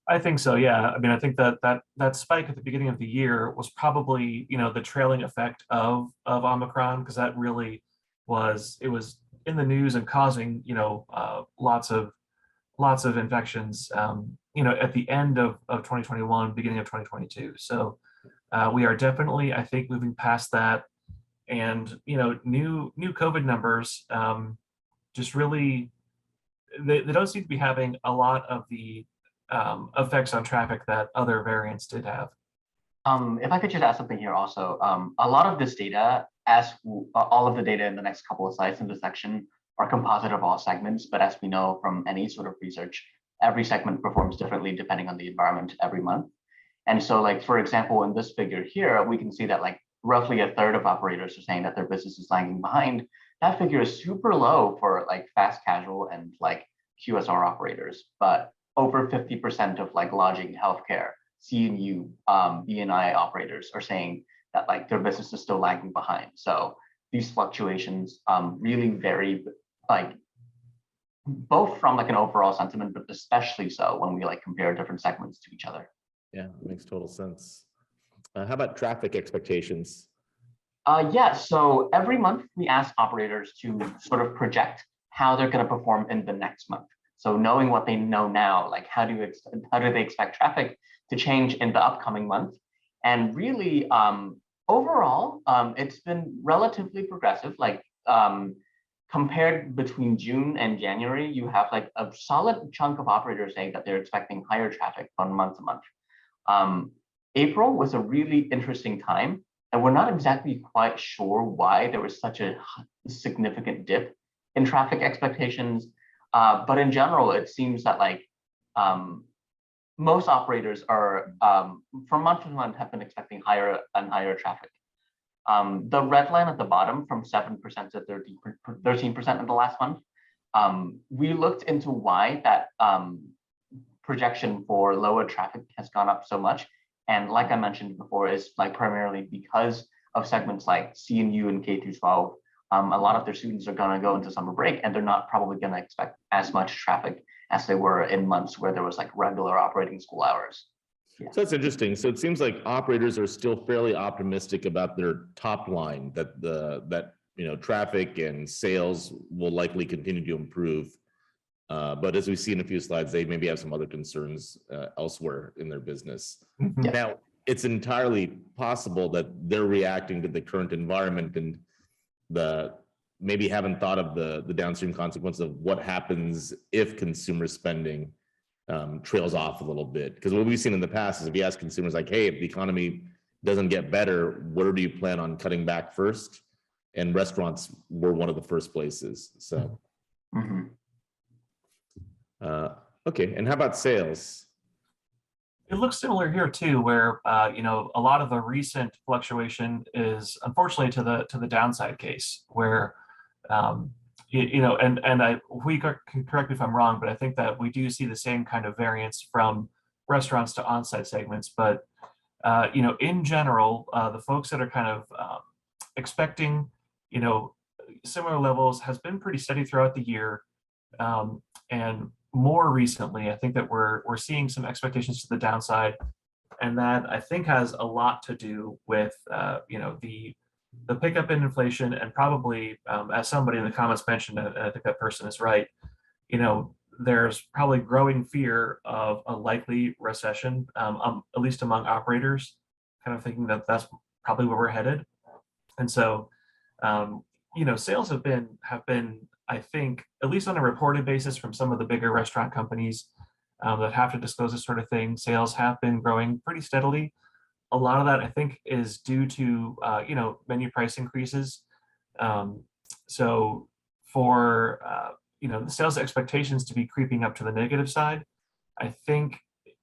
I think so. Yeah. I mean, I think that spike at the beginning of the year was probably the trailing effect of Omicron, because that really was in the news and causing lots of infections at the end of 2021, beginning of 2022. So we are definitely, I think, moving past that, and new COVID numbers just really they don't seem to be having a lot of the effects on traffic that other variants did have. If I could just add something here also, a lot of this data, as all of the data in the next couple of slides in this section, are composite of all segments. But as we know from any sort of research, every segment performs differently depending on the environment every month. And so, like, for example, in this figure here, we can see that like roughly a third of operators are saying that their business is lagging behind. That figure is super low for like fast casual and like QSR operators, but over 50% of like lodging, healthcare, C&U, B&I operators are saying that like their business is still lagging behind. So these fluctuations really vary, like both from like an overall sentiment, but especially so when we like compare different segments to each other. Yeah, it makes total sense. How about traffic expectations? Yeah, so every month we ask operators to sort of project how they're going to perform in the next month. So knowing what they know now, like how do they expect traffic to change in the upcoming month? And really, overall, it's been relatively progressive. Like compared between June and January, you have like a solid chunk of operators saying that they're expecting higher traffic from month to month. April was a really interesting time, and we're not exactly quite sure why there was such a significant dip in traffic expectations. But in general, it seems that like most operators are from month to month have been expecting higher and higher traffic. The red line at the bottom from 7% to 13% in the last month. We looked into why that projection for lower traffic has gone up so much. And like I mentioned before, is like primarily because of segments like C&U and K through 12. A lot of their students are going to go into summer break, and they're not probably going to expect as much traffic as they were in months where there was like regular operating school hours. Yeah. So that's interesting. So it seems like operators are still fairly optimistic about their top line, that traffic and sales will likely continue to improve. But as we see in a few slides, they maybe have some other concerns elsewhere in their business. Mhm. Now, it's entirely possible that they're reacting to the current environment and maybe haven't thought of the downstream consequences of what happens if consumer spending trails off a little bit. Because what we've seen in the past is if you ask consumers like, hey, if the economy doesn't get better, where do you plan on cutting back first? And restaurants were one of the first places. So. Mm-hmm. Okay, and how about sales? It looks similar here too, where a lot of the recent fluctuation is unfortunately to the downside case, where we can correct me if I'm wrong, but I think that we do see the same kind of variance from restaurants to on-site segments. But in general, the folks that are kind of expecting similar levels has been pretty steady throughout the year, and more recently, I think that we're seeing some expectations to the downside, and that I think has a lot to do with the pickup in inflation, and probably as somebody in the comments mentioned, and I think that person is right. There's probably growing fear of a likely recession, at least among operators, kind of thinking that that's probably where we're headed, and so sales have been I think, at least on a reported basis from some of the bigger restaurant companies that have to disclose this sort of thing, sales have been growing pretty steadily. A lot of that, I think, is due to, menu price increases. So for, the sales expectations to be creeping up to the negative side, I think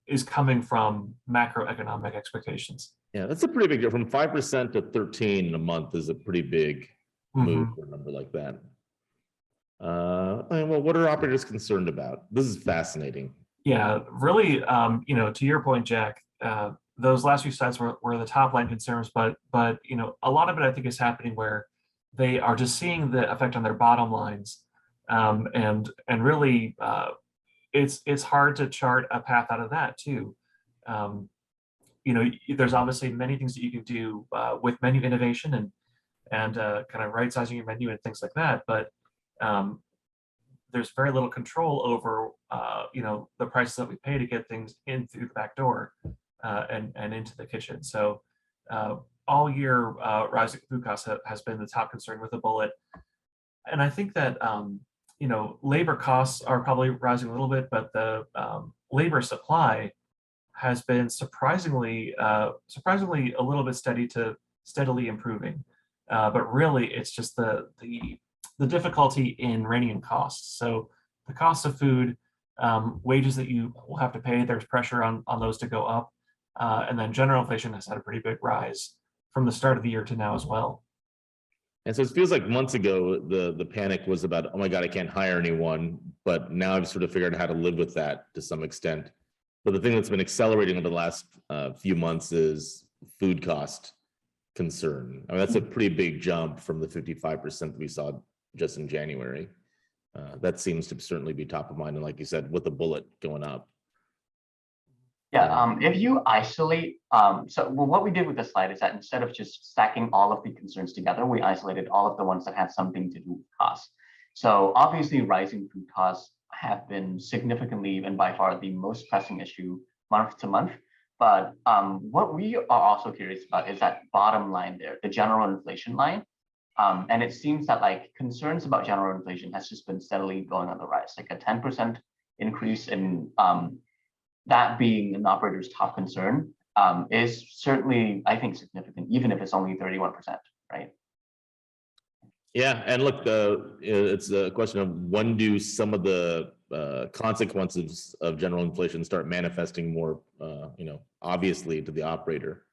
is coming from macroeconomic expectations. Yeah, that's a pretty big deal. From 5% to 13 in a month is a pretty big move for a number like that. Well, what are operators concerned about? This is fascinating. Yeah, really, to your point, Jack, those last few slides were the top line concerns, but a lot of it I think is happening where they are just seeing the effect on their bottom lines, and really, it's hard to chart a path out of that too. There's obviously many things that you can do with menu innovation and kind of right sizing your menu and things like that, but there's very little control over the prices that we pay to get things in through the back door and into the kitchen. So all year, rising food costs has been the top concern with the bullet, and I think that labor costs are probably rising a little bit, but the labor supply has been surprisingly a little bit steadily improving, but really it's just the difficulty in reining in costs. So the cost of food, wages that you will have to pay, there's pressure on those to go up. And then general inflation has had a pretty big rise from the start of the year to now as well. And so it feels like months ago, the panic was about, oh my God, I can't hire anyone. But now I've sort of figured out how to live with that to some extent. But the thing that's been accelerating over the last few months is food cost concern. I mean, that's a pretty big jump from the 55% that we saw just in January. That seems to certainly be top of mind. And like you said, with the bullet going up. Yeah, if you isolate, what we did with the slide is that instead of just stacking all of the concerns together, we isolated all of the ones that had something to do with cost. So obviously rising food costs have been significantly and by far the most pressing issue month to month. But what we are also curious about is that bottom line there, the general inflation line. And it seems that like concerns about general inflation has just been steadily going on the rise, like a 10% increase in that being an operator's top concern is certainly, I think, significant, even if it's only 31%, right? Yeah, and look, it's a question of when do some of the consequences of general inflation start manifesting more, obviously to the operator,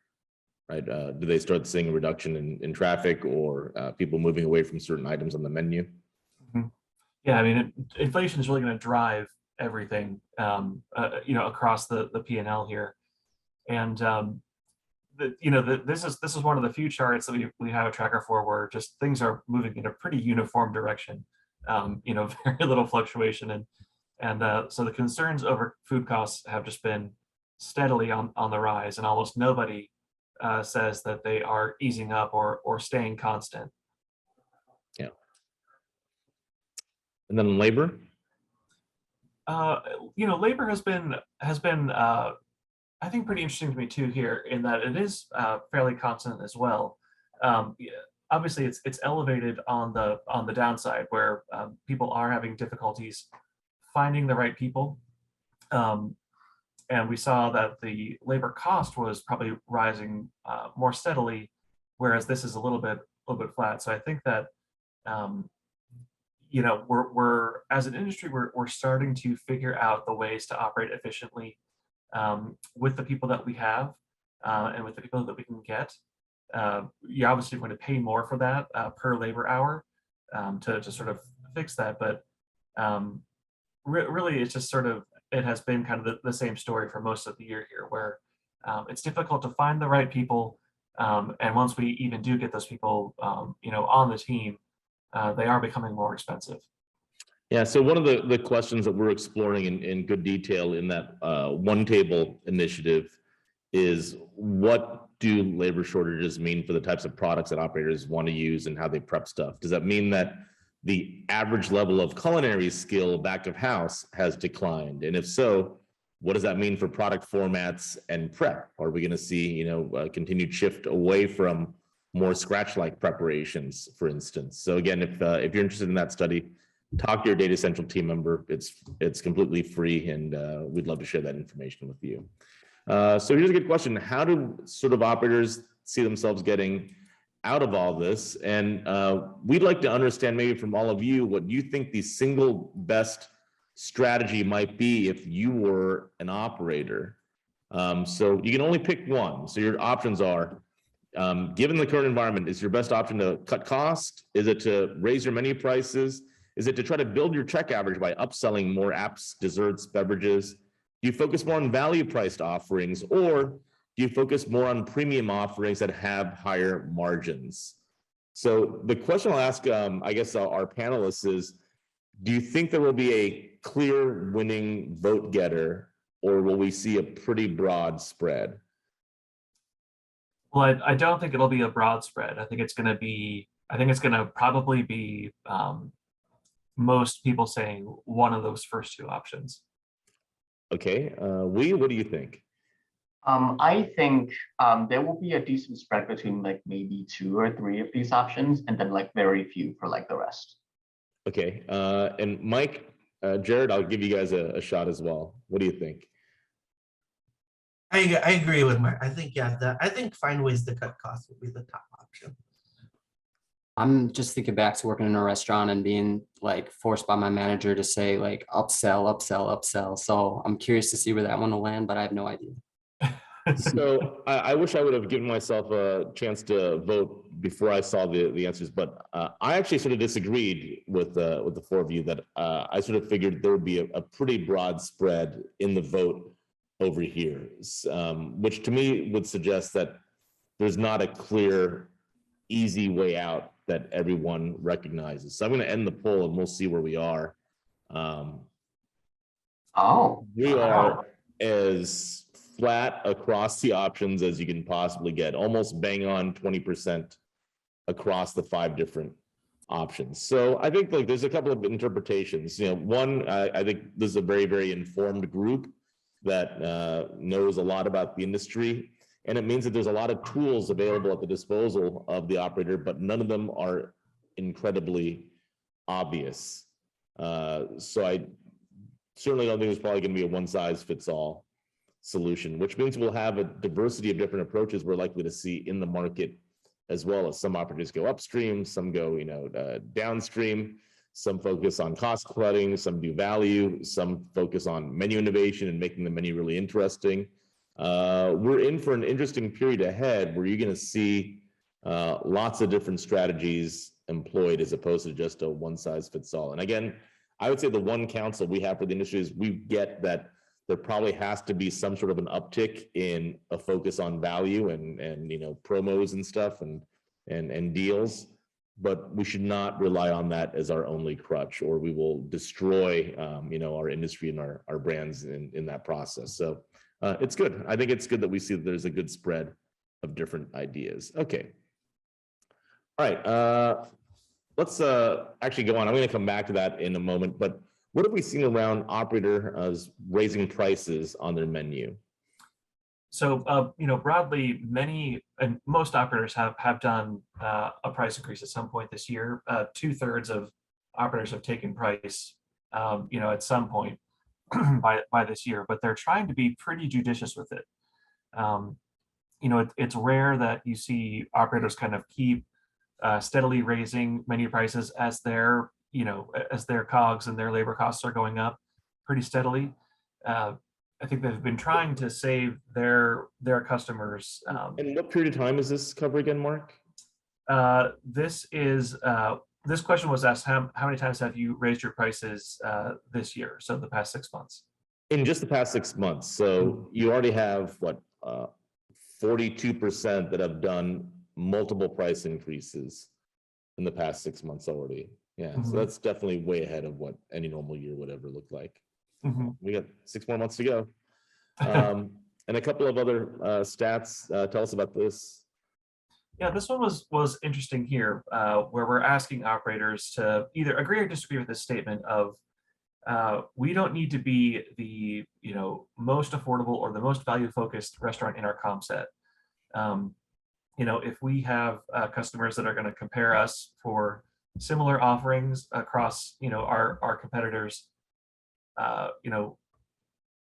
right? Do they start seeing a reduction in traffic or people moving away from certain items on the menu? Mm-hmm. Yeah, I mean, inflation is really going to drive everything, across the P&L here, and this is one of the few charts that we have a tracker for where just things are moving in a pretty uniform direction, very little fluctuation, and so the concerns over food costs have just been steadily on the rise, and almost nobody says that they are easing up or staying constant. Yeah. And then labor. Labor has been I think pretty interesting to me too here, in that it is fairly constant as well. Obviously, it's elevated on the downside, where people are having difficulties finding the right people, and we saw that the labor cost was probably rising more steadily, whereas this is a little bit flat. So I think that we're as an industry, we're starting to figure out the ways to operate efficiently with the people that we have and with the people that we can get. You're obviously going to pay more for that per labor hour to sort of fix that, but really it's just it has been kind of the same story for most of the year here, where it's difficult to find the right people, and once we even do get those people on the team, they are becoming more expensive. Yeah, so one of the questions that we're exploring in good detail in that one table initiative is, what do labor shortages mean for the types of products that operators want to use and how they prep stuff? Does that mean that the average level of culinary skill back of house has declined? And if so, what does that mean for product formats and prep? Are we going to see, a continued shift away from more scratch-like preparations, for instance? So again, if you're interested in that study, talk to your Datassential team member. It's completely free, and we'd love to share that information with you. So here's a good question: how do sort of operators see themselves getting out of all this? And we'd like to understand, maybe from all of you, what you think the single best strategy might be if you were an operator. So you can only pick one. So your options are, given the current environment, is your best option to cut cost? Is it to raise your menu prices? Is it to try to build your check average by upselling more apps, desserts, beverages? Do you focus more on value-priced offerings, or do you focus more on premium offerings that have higher margins? So the question I'll ask, I guess, our panelists is, do you think there will be a clear winning vote getter, or will we see a pretty broad spread? Well, I don't think it'll be a broad spread. I think it's going to probably be most people saying one of those first two options. Okay, what do you think? I think there will be a decent spread between like maybe 2 or 3 of these options, and then like very few for like the rest. Okay, and Mike, Jared, I'll give you guys a shot as well. What do you think? I agree with Mike. I think, I think find ways to cut costs would be the top option. I'm just thinking back to working in a restaurant and being like forced by my manager to say like upsell. So I'm curious to see where that one will land, but I have no idea. So I wish I would have given myself a chance to vote before I saw the answers, but I actually sort of disagreed with the four of you, that I sort of figured there would be a pretty broad spread in the vote over here, which to me would suggest that there's not a clear, easy way out that everyone recognizes. So I'm going to end the poll and we'll see where we are. We are as flat across the options as you can possibly get, almost bang on 20% across the 5 different options. So I think like there's a couple of interpretations. One, I think this is a very, very informed group that knows a lot about the industry, and it means that there's a lot of tools available at the disposal of the operator, but none of them are incredibly obvious. So I certainly don't think there's probably going to be a one-size-fits-all solution, which means we'll have a diversity of different approaches we're likely to see in the market, as well as some operators go upstream, some go downstream, some focus on cost cutting, some do value, some focus on menu innovation and making the menu really interesting. We're in for an interesting period ahead where you're going to see lots of different strategies employed as opposed to just a one-size-fits-all. And again, I would say the one counsel we have for the industry is we get that there probably has to be some sort of an uptick in a focus on value and promos and stuff and deals, but we should not rely on that as our only crutch, or we will destroy our industry and our brands in that process. So it's good. I think it's good that we see that there's a good spread of different ideas. Okay. All right. Let's actually go on. I'm going to come back to that in a moment, but what have we seen around operators raising prices on their menu? So, broadly, many and most operators have done a price increase at some point this year. 2/3 of operators have taken price, at some point by this year, but they're trying to be pretty judicious with it. It's rare that you see operators kind of keep steadily raising menu prices as their COGS and their labor costs are going up pretty steadily. I think they've been trying to save their customers. And what period of time is this cover again, Mark? This question was asked, how many times have you raised your prices this year? So the past 6 months. In just the past 6 months. So you already have what, 42% that have done multiple price increases in the past 6 months already. Yeah, so that's definitely way ahead of what any normal year would ever look like. We got 6 more months to go. And a couple of other stats. Tell us about this. Yeah, this one was interesting here, where we're asking operators to either agree or disagree with this statement of, we don't need to be the most affordable or the most value-focused restaurant in our comp set. If we have customers that are going to compare us for similar offerings across our competitors,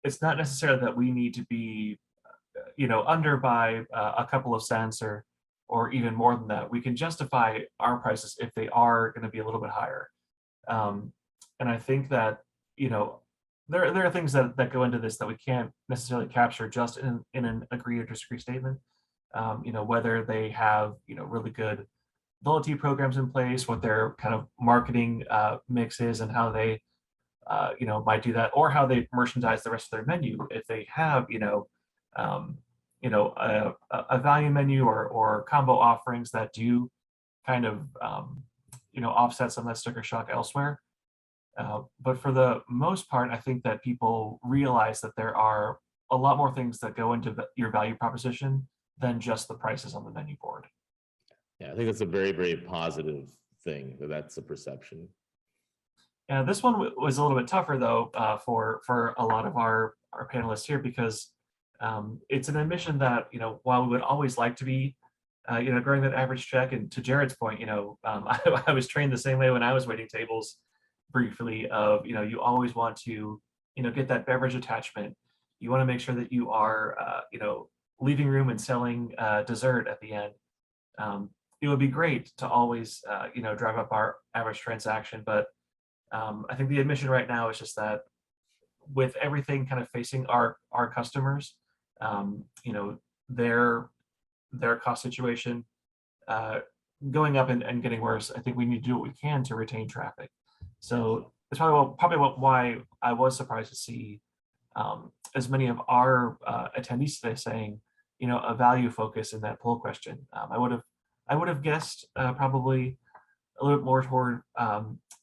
it's not necessarily that we need to be under by a couple of cents or even more than that. We can justify our prices if they are going to be a little bit higher. And I think that there are things that go into this that we can't necessarily capture just in an agree or disagree statement. Whether they have really good loyalty programs in place, what their kind of marketing mix is, and how they might do that, or how they merchandise the rest of their menu. If they have a value menu or combo offerings that do kind of offset some of that sticker shock elsewhere. But for the most part, I think that people realize that there are a lot more things that go into your value proposition than just the prices on the menu board. Yeah, I think that's a very, very positive thing. That's a perception. Yeah, this one was a little bit tougher though for a lot of our panelists here, because it's an admission that while we would always like to be growing that average check, and to Jared's point, I was trained the same way when I was waiting tables briefly of you always want to get that beverage attachment. You want to make sure that you are leaving room and selling dessert at the end. It would be great to always drive up our average transaction, but I think the admission right now is just that with everything kind of facing our customers, their cost situation going up and getting worse, I think we need to do what we can to retain traffic. So that's probably why I was surprised to see as many of our attendees today saying, a value focus in that poll question. I would have guessed probably a little bit more toward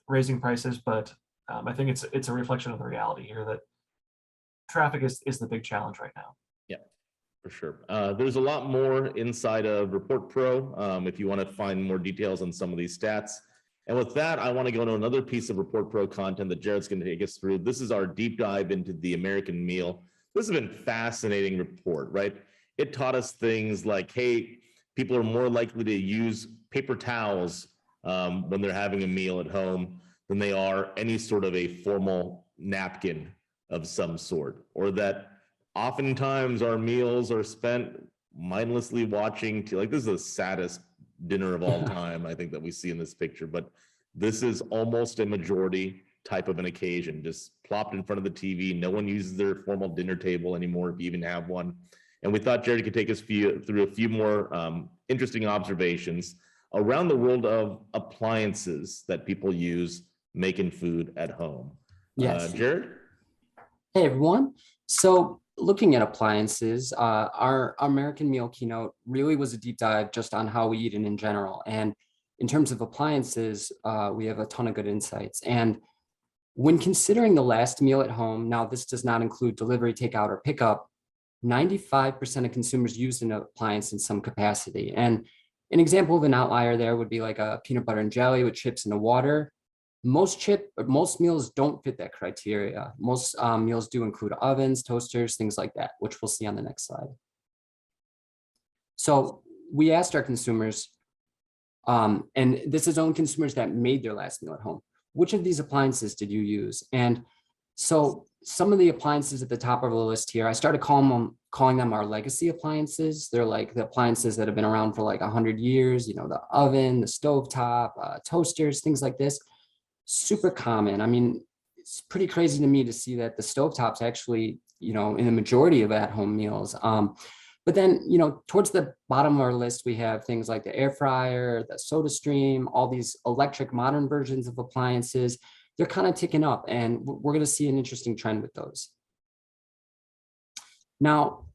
raising prices, but I think it's a reflection of the reality here that traffic is the big challenge right now. Yeah, For sure. There's a lot more inside of Report Pro if you want to find more details on some of these stats. And with that, I want to go to another piece of Report Pro content that Jared's going to take us through. This is our deep dive into the American meal. This has been a fascinating report, right? It taught us things like, hey, people are more likely to use paper towels when they're having a meal at home than they are any sort of a formal napkin of some sort, or that oftentimes our meals are spent mindlessly watching like this is the saddest dinner of all time, I think, that we see in this picture, but this is almost a majority type of an occasion, just plopped in front of the TV. No one uses their formal dinner table anymore, if you even have one. And we thought Jared could take us through a few more interesting observations around the world of appliances that people use making food at home. Yes. Jared? Hey, everyone. So looking at appliances, our American Meal Keynote really was a deep dive just on how we eat in general. And in terms of appliances, we have a ton of good insights. And when considering the last meal at home, now this does not include delivery, takeout, or pickup, 95% of consumers used an appliance in some capacity. And an example of an outlier there would be like a peanut butter and jelly with chips in the water. Most meals don't fit that criteria. Most meals do include ovens, toasters, things like that, which we'll see on the next slide. So we asked our consumers, and this is only consumers that made their last meal at home, which of these appliances did you use? And so some of the appliances at the top of the list here, I started calling them our legacy appliances. They're like the appliances that have been around for like 100 years, you know, the oven, the stovetop, toasters, things like this. Super common. I mean, it's pretty crazy to me to see that the stovetop's actually, you know, in the majority of at-home meals. But then, you know, towards the bottom of our list, we have things like the air fryer, the SodaStream, all these electric modern versions of appliances. They're kind of ticking up, and we're going to see an interesting trend with those. Now,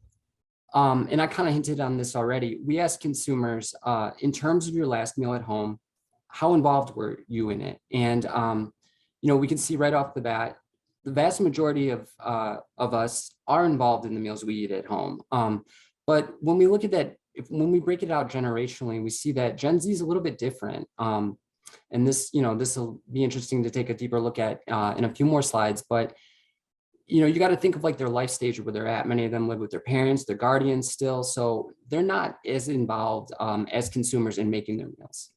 and I kind of hinted on this already. We asked consumers, in terms of your last meal at home, how involved were you in it? And, you know, we can see right off the bat, the vast majority of us are involved in the meals we eat at home. But when we look at that, when we break it out generationally, we see that Gen Z is a little bit different. And this, you know, this will be interesting to take a deeper look at in a few more slides. But, you know, you got to think of like their life stage where they're at. Many of them live with their parents, their guardians still. So they're not as involved as consumers in making their meals.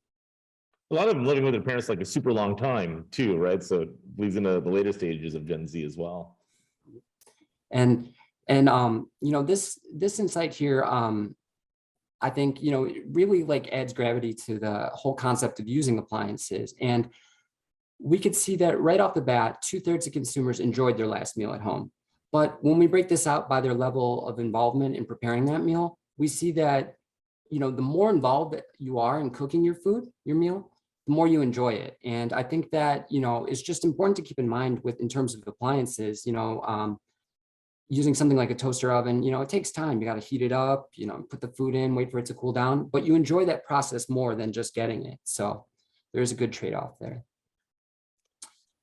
A lot of them living with their parents like a super long time too, right? So it bleeds into the later stages of Gen Z as well. And you know, this insight here, I think, you know, it really like adds gravity to the whole concept of using appliances. And we could see that right off the bat, 2/3 of consumers enjoyed their last meal at home. But when we break this out by their level of involvement in preparing that meal, we see that, you know, the more involved that you are in cooking your food, your meal, the more you enjoy it. And I think that, you know, it's just important to keep in mind in terms of appliances, you know, using something like a toaster oven, you know, it takes time. You got to heat it up, you know, put the food in, wait for it to cool down, but you enjoy that process more than just getting it. So there's a good trade-off there.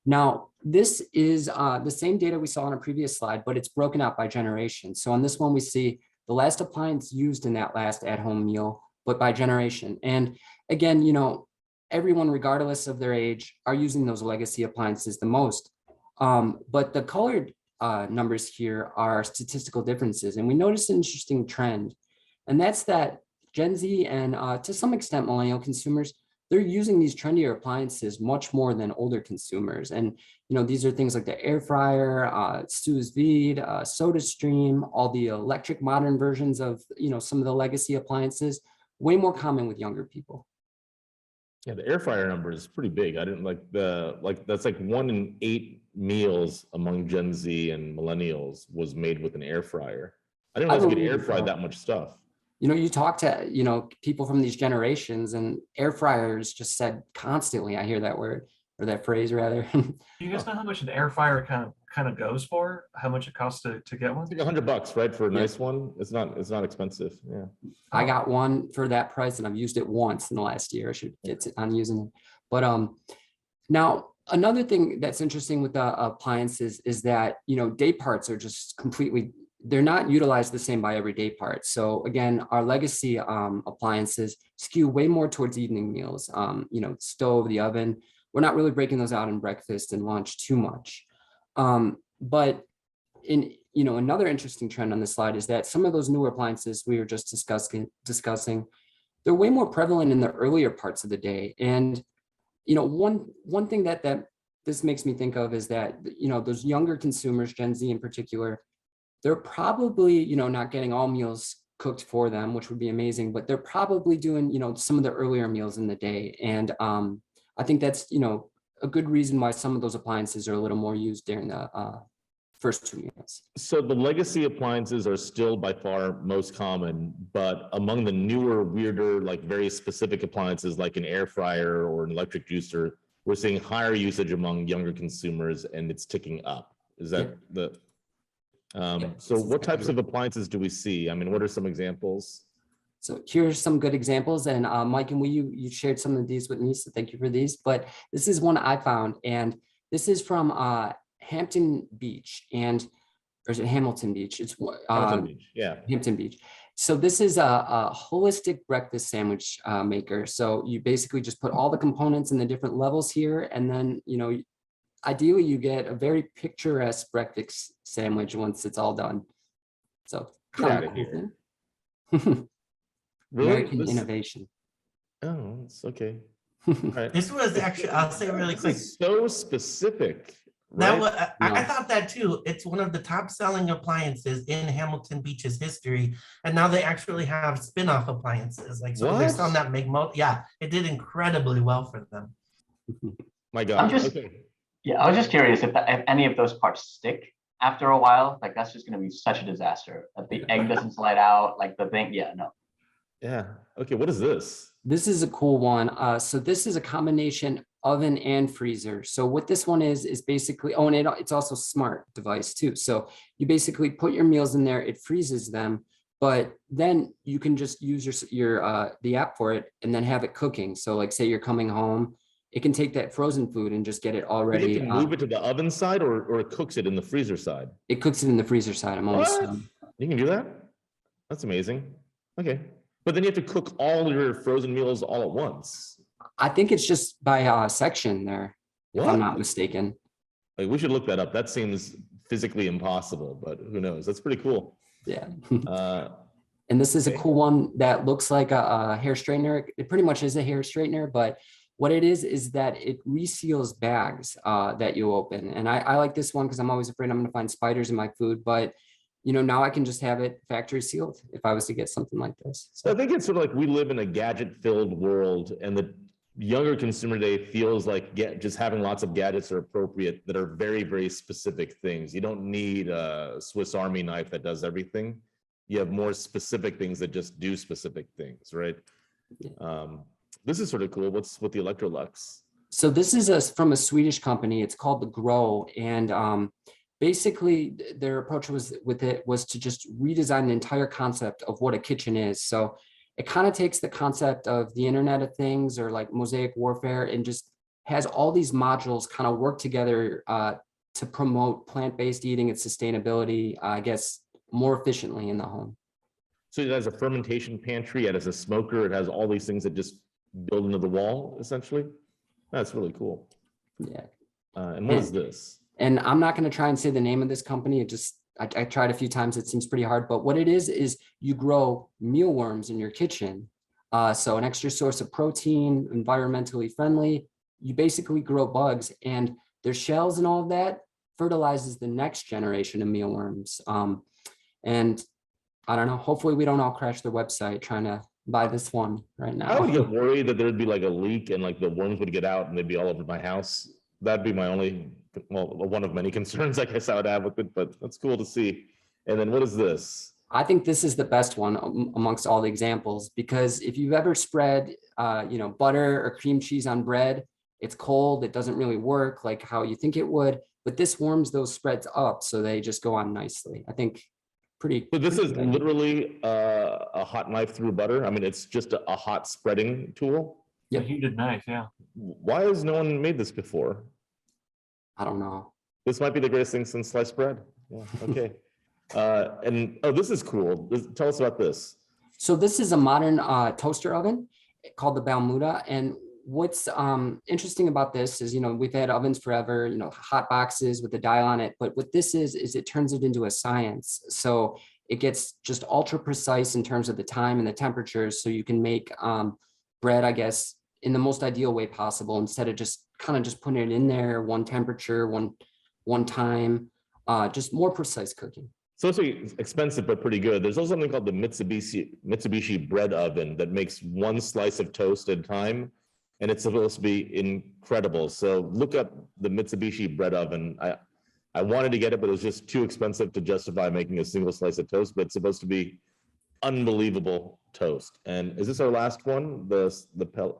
Now, this is the same data we saw on a previous slide, but it's broken out by generation. So on this one, we see the last appliance used in that last at-home meal, but by generation. And again, you know, everyone, regardless of their age, are using those legacy appliances the most. But the colored numbers here are statistical differences. And we noticed an interesting trend, and that's that Gen Z and to some extent millennial consumers, they're using these trendier appliances much more than older consumers. And, you know, these are things like the air fryer, sous vide, SodaStream, all the electric modern versions of, you know, some of the legacy appliances, way more common with younger people. Yeah, the air fryer number is pretty big. I didn't that's like 1 in 8 meals among Gen Z and millennials was made with an air fryer. I didn't realize you could air fry that much stuff. You know, you talk to, you know, people from these generations, and air fryers just said constantly, I hear that word, or that phrase rather. Do you guys know how much an air fryer kind of goes for? How much it costs to get one? It's like $100, right, for a nice one. It's not expensive. Yeah. I got one for that price, and I've used it once in the last year. I should get on using it. But now another thing that's interesting with the appliances is that, you know, day parts are just completely they're not utilized the same by every day part. So again, our legacy appliances skew way more towards evening meals. Stove, the oven. We're not really breaking those out in breakfast and lunch too much. But another interesting trend on this slide is that some of those newer appliances we were just discussing, they're way more prevalent in the earlier parts of the day. And one thing that this makes me think of is that those younger consumers, Gen Z in particular, they're probably not getting all meals cooked for them, which would be amazing, but they're probably doing some of the earlier meals in the day. And I think that's a good reason why some of those appliances are a little more used during the first 2 meals. So the legacy appliances are still by far most common, but among the newer, weirder, like very specific appliances like an air fryer or an electric juicer, we're seeing higher usage among younger consumers, and it's ticking up. Is that so what types of appliances do we see? I mean, what are some examples? So here's some good examples, and Mike and you shared some of these with me, so thank you for these. But this is one I found, and this is from Hampton Beach, or is it Hamilton Beach? It's Hamilton Beach, yeah. Hampton Beach. So this is a holistic breakfast sandwich maker. So you basically just put all the components in the different levels here, and then ideally you get a very picturesque breakfast sandwich once it's all done. So Get out of here. Really? American innovation. Oh, it's okay. Right. This was actually, I'll say really quick. So specific. That Right? was, I thought that too. It's one of the top selling appliances in Hamilton Beach's history. And now they actually have spin-off appliances. Like, so there's some that make yeah, it did incredibly well for them. My God. Yeah, I was just curious if any of those parts stick after a while. Like, that's just going to be such a disaster. That the egg doesn't slide out, like the thing. Yeah, no. Yeah. Okay. What is this? This is a cool one. So this is a combination oven and freezer. So what this one is basically, and it's also a smart device too. So you basically put your meals in there, it freezes them, but then you can just use the app for it and then have it cooking. So like say you're coming home, it can take that frozen food and just get it already. You can move it to the oven side or it cooks it in the freezer side? It cooks it in the freezer side. I'm almost done. You can do that? That's amazing. Okay. But then you have to cook all your frozen meals all at once. I think it's just by section there, if I'm not mistaken. Like, we should look that up. That seems physically impossible, but who knows? That's pretty cool. Yeah. And this is a cool one that looks like a hair straightener. It pretty much is a hair straightener, but what it is that it reseals bags that you open. And I like this one because I'm always afraid I'm going to find spiders in my food, but now I can just have it factory sealed if I was to get something like this. So I think it's sort of like we live in a gadget-filled world, and the younger consumer today feels like just having lots of gadgets are appropriate that are very, very specific things. You don't need a Swiss Army knife that does everything. You have more specific things that just do specific things, right? Yeah. This is sort of cool. What's with the Electrolux? So this is from a Swedish company. It's called the Grow, and basically their approach was to just redesign the entire concept of what a kitchen is. So it kind of takes the concept of the Internet of Things or like mosaic warfare and just has all these modules kind of work together to promote plant-based eating and sustainability, I guess, more efficiently in the home. So it has a fermentation pantry, it has a smoker, it has all these things that just build into the wall, essentially. That's really cool. Yeah. And what is this? And I'm not going to try and say the name of this company. I tried a few times. It seems pretty hard, but what it is you grow mealworms in your kitchen. So an extra source of protein, environmentally friendly. You basically grow bugs, and their shells and all of that fertilizes the next generation of mealworms. And I don't know, hopefully we don't all crash their website trying to buy this one right now. I would get worried that there'd be like a leak and like the worms would get out and they'd be all over my house. That'd be my only, one of many concerns I guess I would have with it, but that's cool to see. And then what is this? I think this is the best one amongst all the examples, because if you've ever spread, butter or cream cheese on bread, it's cold, it doesn't really work like how you think it would, but this warms those spreads up so they just go on nicely. I think So this is literally a hot knife through butter. I mean, it's just a hot spreading tool. Yeah, heated knife, yeah. Why has no one made this before? I don't know. This might be the greatest thing since sliced bread. Yeah, okay. And oh, this is cool. Tell us about this. So this is a modern toaster oven called the Balmuda. And what's interesting about this is, we've had ovens forever, hot boxes with the dial on it. But what this is it turns it into a science. So it gets just ultra precise in terms of the time and the temperatures. So you can make bread, I guess, in the most ideal way possible, instead of just putting it in there, one temperature, one time, just more precise cooking. So it's expensive, but pretty good. There's also something called the Mitsubishi bread oven that makes one slice of toast at a time, and it's supposed to be incredible. So look up the Mitsubishi bread oven. I wanted to get it, but it was just too expensive to justify making a single slice of toast, but it's supposed to be unbelievable toast. And is this our last one? The Pella?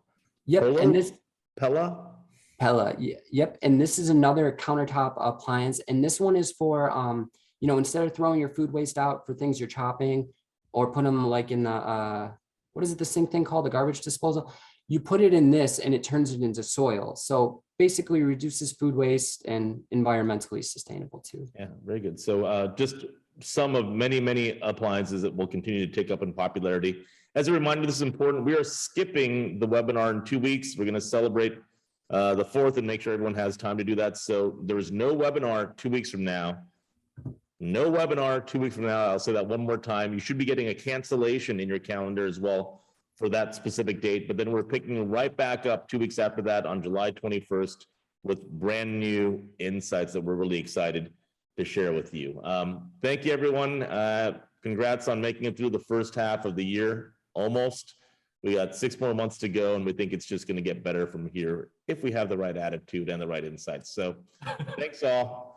Yep, Polo? and this Pella? Pella, yep, and this is another countertop appliance, and this one is for instead of throwing your food waste out for things you're chopping, or put them like in the what is it, the sink thing called, the garbage disposal, you put it in this and it turns it into soil. So basically reduces food waste and environmentally sustainable too. Yeah, very good. So just some of many appliances that will continue to take up in popularity. As a reminder, this is important. We are skipping the webinar in 2 weeks. We're going to celebrate the 4th and make sure everyone has time to do that. So there is no webinar 2 weeks from now. No webinar 2 weeks from now. I'll say that one more time. You should be getting a cancellation in your calendar as well for that specific date. But then we're picking right back up 2 weeks after that on July 21st with brand new insights that we're really excited to share with you. Thank you, everyone. Congrats on making it through the first half of the year, almost. We got 6 more months to go, and we think it's just going to get better from here if we have the right attitude and the right insights. So thanks all.